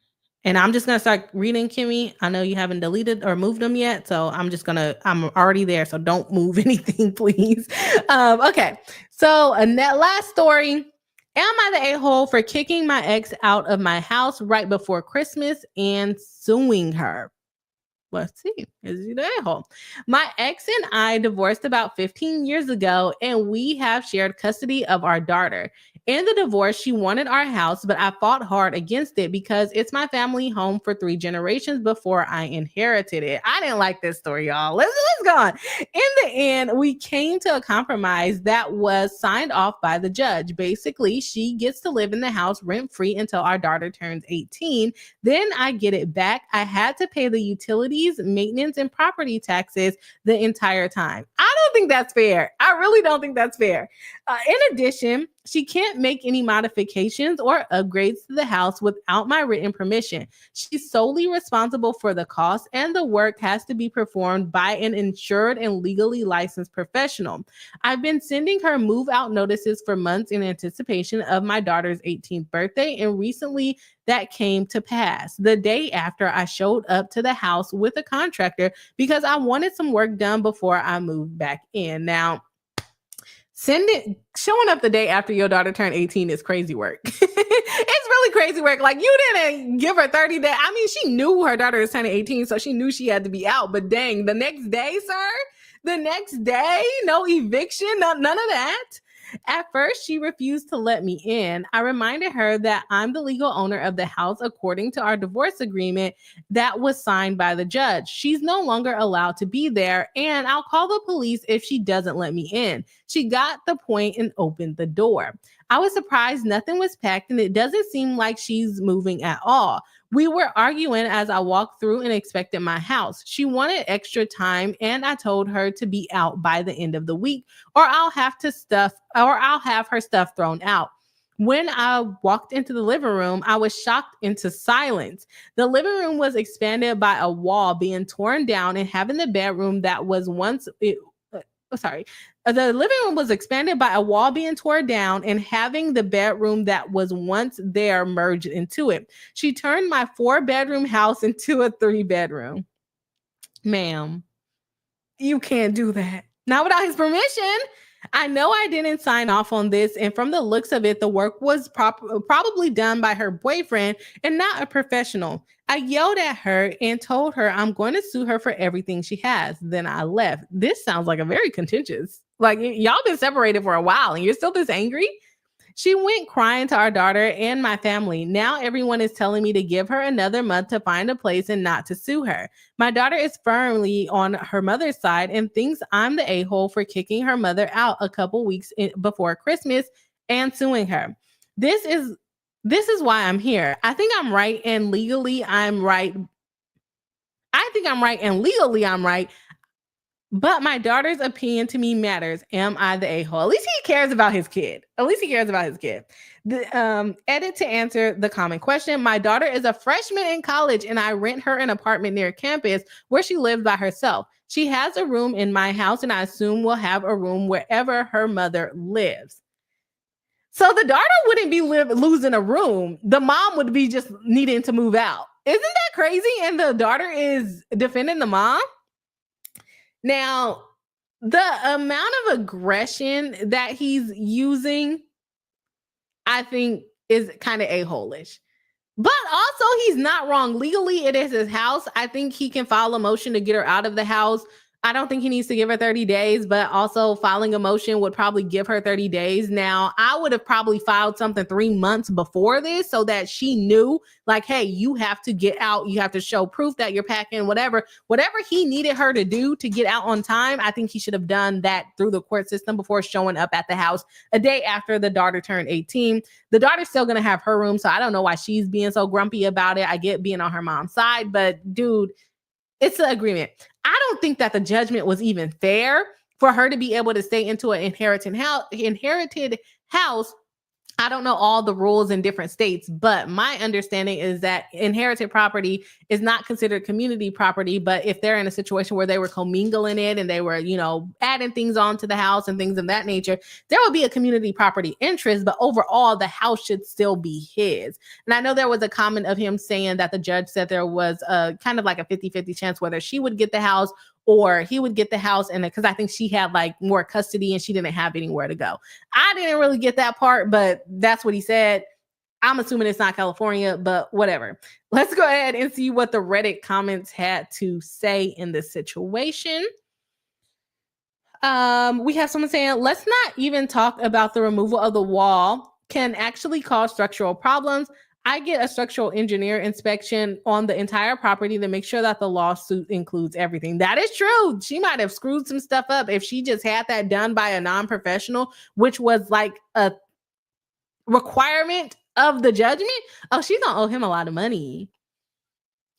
And I'm just going to start reading, Kimmy. I know you haven't deleted or moved them yet, so I'm already there, so don't move anything, please. Okay, so that last story, am I the a-hole for kicking my ex out of my house right before Christmas and suing her? Let's see. Is he the a-hole? My ex and I divorced about 15 years ago, and we have shared custody of our daughter. In the divorce, she wanted our house, but I fought hard against it because it's my family home for 3 generations before I inherited it. I didn't like this story, y'all. Let's go on. In the end, we came to a compromise that was signed off by the judge. Basically, she gets to live in the house rent-free until our daughter turns 18. Then I get it back. I had to pay the utilities, maintenance, and property taxes the entire time. I don't think that's fair. I really don't think that's fair. In addition, she can't make any modifications or upgrades to the house without my written permission. She's solely responsible for the cost, and the work has to be performed by an insured and legally licensed professional. I've been sending her move-out notices for months in anticipation of my daughter's 18th birthday, and recently that came to pass the day after I showed up to the house with a contractor because I wanted some work done before I moved back in. Now, showing up the day after your daughter turned 18 is crazy work. It's really crazy work. Like, you didn't give her 30 days. I mean, she knew her daughter was turning 18, so she knew she had to be out. But dang, the next day, sir, the next day, no eviction, none of that. At first, she refused to let me in. I reminded her that I'm the legal owner of the house according to our divorce agreement that was signed by the judge. She's no longer allowed to be there, and I'll call the police if she doesn't let me in. She got the point and opened the door. I was surprised nothing was packed, and it doesn't seem like she's moving at all. We were arguing as I walked through and inspected my house. She wanted extra time, and I told her to be out by the end of the week, or I'll have her stuff thrown out. When I walked into the living room, I was shocked into silence. The living room was expanded by a wall being torn down and having the bedroom that was once sorry. The living room was expanded by a wall being torn down and having the bedroom that was once there merged into it. She turned my 4-bedroom house into a 3-bedroom. Ma'am, you can't do that. Not without his permission. I know I didn't sign off on this, and from the looks of it, the work was probably done by her boyfriend and not a professional. I yelled at her and told her I'm going to sue her for everything she has. Then I left. This sounds like a very contentious. Like, y'all been separated for a while and you're still this angry? She went crying to our daughter and my family. Now everyone is telling me to give her another month to find a place and not to sue her. My daughter is firmly on her mother's side and thinks I'm the a-hole for kicking her mother out a couple weeks before Christmas and suing her. This is why I'm here. I think I'm right and legally I'm right. I think I'm right and legally I'm right. But my daughter's opinion to me matters. Am I the a-hole? At least he cares about his kid. The edit to answer the common question. My daughter is a freshman in college and I rent her an apartment near campus where she lives by herself. She has a room in my house and I assume will have a room wherever her mother lives. So the daughter wouldn't be losing a room. The mom would be just needing to move out. Isn't that crazy? And the daughter is defending the mom? Now, the amount of aggression that he's using, I think, is kind of a-hole-ish. But also, he's not wrong. Legally, it is his house. I think he can file a motion to get her out of the house. I don't think he needs to give her 30 days, but also filing a motion would probably give her 30 days. Now, I would have probably filed something 3 months before this so that she knew, like, hey, you have to get out. You have to show proof that you're packing, whatever he needed her to do to get out on time. I think he should have done that through the court system before showing up at the house a day after the daughter turned 18. The daughter's still going to have her room, so I don't know why she's being so grumpy about it. I get being on her mom's side, but dude, it's an agreement. I don't think that the judgment was even fair for her to be able to stay into an inherited house. I don't know all the rules in different states, but my understanding is that inherited property is not considered community property. But if they're in a situation where they were commingling it and they were, adding things onto the house and things of that nature, there would be a community property interest. But overall, the house should still be his. And I know there was a comment of him saying that the judge said there was a kind of like a 50-50 chance whether she would get the house or he would get the house, and because I think she had like more custody and she didn't have anywhere to go. I didn't really get that part, but that's what he said. I'm assuming it's not California, but whatever. Let's go ahead and see what the Reddit comments had to say in this situation. We have someone saying, let's not even talk about the removal of the wall can actually cause structural problems. I get a structural engineer inspection on the entire property to make sure that the lawsuit includes everything. That is true. She might have screwed some stuff up if she just had that done by a non-professional, which was like a requirement of the judgment. Oh, she's gonna owe him a lot of money.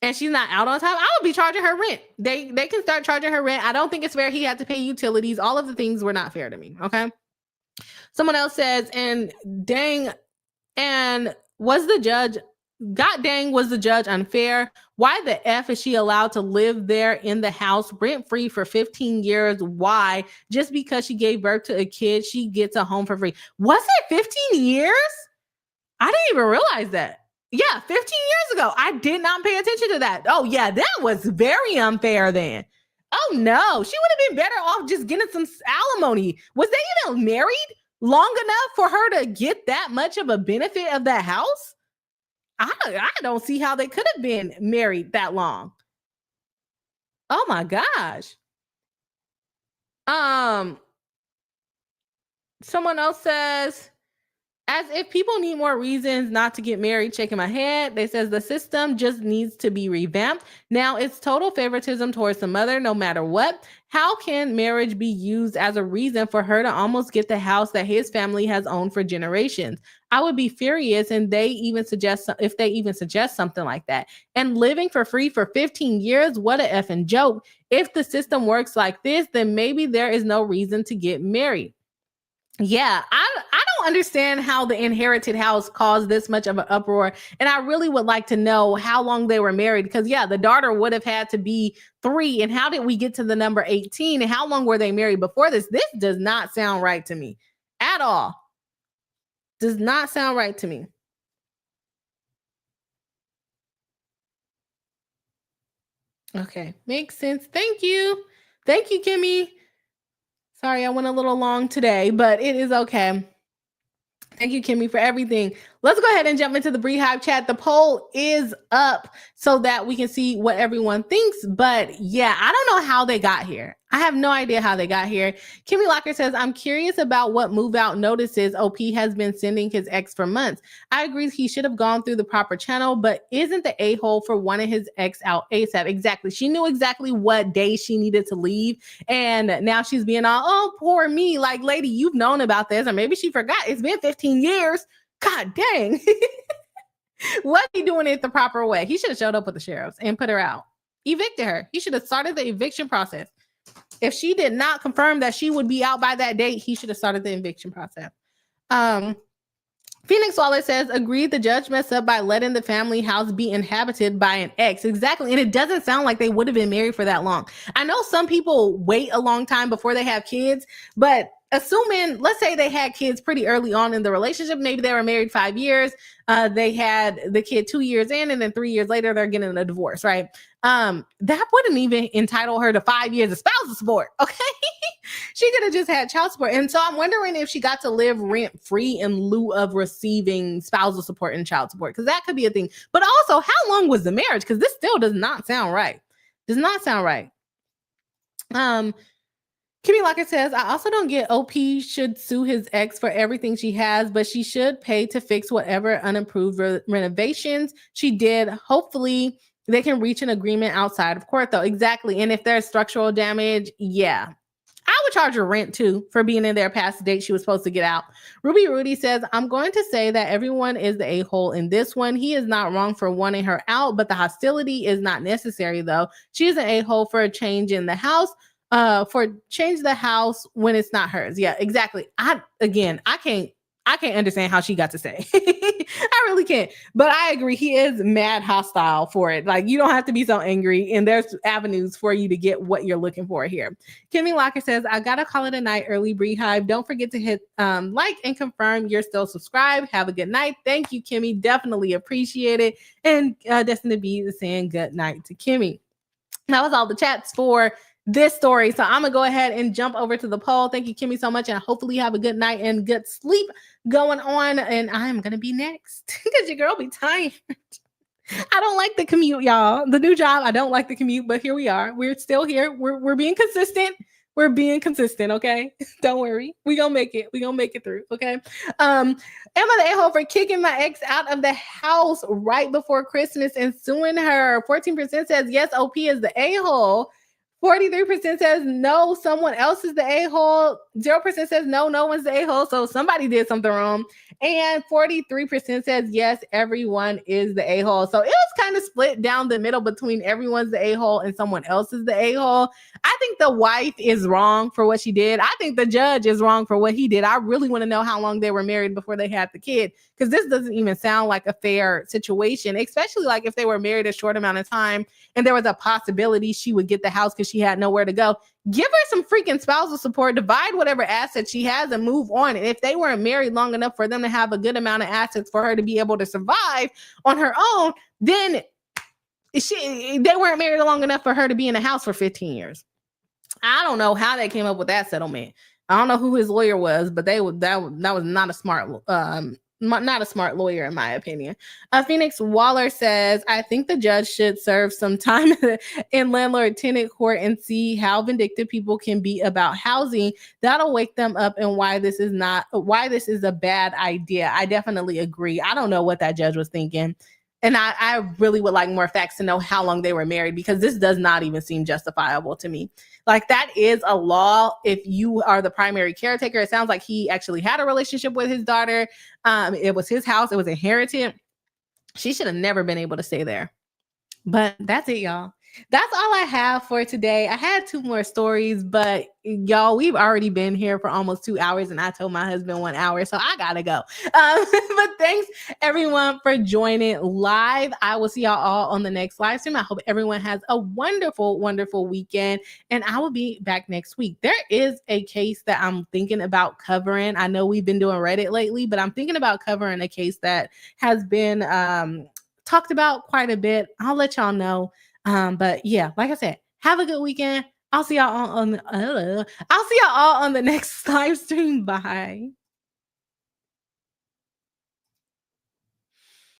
And she's not out on time. I would be charging her rent. They can start charging her rent. I don't think it's fair. He had to pay utilities. All of the things were not fair to me. Okay. Someone else says, and was the judge, god dang, was the judge unfair? Why the F is she allowed to live there in the house rent free for 15 years? Why? Just because she gave birth to a kid, she gets a home for free. Was it 15 years? I didn't even realize that. Yeah, 15 years ago. I did not pay attention to that. Oh yeah, that was very unfair then. Oh no, she would have been better off just getting some alimony. Was they even married long enough for her to get that much of a benefit of that house? I don't see how they could have been married that long. Oh my gosh. Someone else says, as if people need more reasons not to get married, shaking my head. They says the system just needs to be revamped. Now it's total favoritism towards the mother, no matter what. How can marriage be used as a reason for her to almost get the house that his family has owned for generations? I would be furious if they even suggest something like that. And living for free for 15 years, what a effing joke. If the system works like this, then maybe there is no reason to get married. Yeah, I don't understand how the inherited house caused this much of an uproar. And I really would like to know how long they were married, because yeah, the daughter would have had to be 3. And how did we get to the number 18? And how long were they married before this? This does not sound right to me at all. Does not sound right to me. Okay, makes sense. Thank you. Thank you, Kimmy. Sorry, I went a little long today, but it is okay. Thank you, Kimmy, for everything. Let's go ahead and jump into the Beehive chat. The poll is up so that we can see what everyone thinks. But yeah, I don't know how they got here. I have no idea how they got here. Kimmy Locker says, I'm curious about what move out notices OP has been sending his ex for months. I agree he should have gone through the proper channel, but isn't the a-hole for wanting his ex out ASAP? Exactly. She knew exactly what day she needed to leave. And now she's being all, oh, poor me. Like, lady, you've known about this. Or maybe she forgot. It's been 15 years. God dang. What he doing it the proper way? He should have showed up with the sheriffs and put her out. Evicted her. He should have started the eviction process. If she did not confirm that she would be out by that date, he should have started the eviction process. Phoenix Wallace says, agreed, the judge messed up by letting the family house be inhabited by an ex. Exactly. And it doesn't sound like they would have been married for that long. I know some people wait a long time before they have kids, but assuming, let's say they had kids pretty early on in the relationship, maybe they were married 5 years, they had the kid 2 years in, and then 3 years later, they're getting a divorce, right? That wouldn't even entitle her to 5 years of spousal support, okay? She could have just had child support. And so I'm wondering if she got to live rent free in lieu of receiving spousal support and child support, because that could be a thing. But also, how long was the marriage? Because this still does not sound right. Does not sound right. Kimmy Lockett says, I also don't get OP should sue his ex for everything she has, but she should pay to fix whatever unapproved renovations she did. Hopefully, they can reach an agreement outside of court, though. Exactly. And if there's structural damage, yeah. I would charge her rent, too, for being in there past the date she was supposed to get out. Ruby Rudy says, I'm going to say that everyone is the a-hole in this one. He is not wrong for wanting her out, but the hostility is not necessary, though. She is an a-hole for a change in the house. For change the house when it's not hers. Yeah, exactly. I can't understand how she got to say. I really can't. But I agree. He is mad hostile for it. Like, you don't have to be so angry, and there's avenues for you to get what you're looking for here. Kimmy Locker says, I gotta call it a night early, Beehive. Don't forget to hit like and confirm you're still subscribed. Have a good night. Thank you, Kimmy. Definitely appreciate it. And Destiny B is saying good night to Kimmy. That was all the chats for this story. So I'm gonna go ahead and jump over to the poll. Thank you, Kimmy, so much. And hopefully you have a good night and good sleep going on. And I'm gonna be next because your girl be tired. I don't like the commute, y'all. The new job, I don't like the commute, but here we are. We're still here. We're being consistent. We're being consistent, okay? Don't worry. We gonna make it. We gonna make it through, okay? Am I the a-hole for kicking my ex out of the house right before Christmas and suing her? 14% says yes, OP is the a-hole. 43% says no, someone else is the a-hole. 0% says no, no one's the a-hole. So somebody did something wrong. And 43% says yes, everyone is the a-hole. So it was kind of split down the middle between everyone's the a-hole and someone else is the a-hole. I think the wife is wrong for what she did. I think the judge is wrong for what he did. I really want to know how long they were married before they had the kid, because this doesn't even sound like a fair situation, especially like if they were married a short amount of time and there was a possibility she would get the house because she had nowhere to go. Give her some freaking spousal support, divide whatever assets she has and move on. And if they weren't married long enough for them to have a good amount of assets for her to be able to survive on her own, then they weren't married long enough for her to be in a house for 15 years. I don't know how they came up with that settlement. I don't know who his lawyer was, but that was not a smart lawyer, in my opinion. Phoenix Waller says, I think the judge should serve some time in landlord-tenant court and see how vindictive people can be about housing. That'll wake them up and why this is a bad idea. I definitely agree. I don't know what that judge was thinking. And I really would like more facts to know how long they were married, because this does not even seem justifiable to me. Like, that is a law if you are the primary caretaker. It sounds like he actually had a relationship with his daughter. It was his house. It was inherited. She should have never been able to stay there. But that's it, y'all. That's all I have for today. I had two more stories, but y'all, we've already been here for almost 2 hours, and I told my husband 1 hour, so I gotta go. But thanks everyone for joining live. I will see y'all all on the next live stream. I hope everyone has a wonderful, wonderful weekend, and I will be back next week. There is a case that I'm thinking about covering. I know we've been doing Reddit lately, but I'm thinking about covering a case that has been talked about quite a bit. I'll let y'all know. But yeah, like I said, have a good weekend. I'll see y'all on the next live stream. Bye.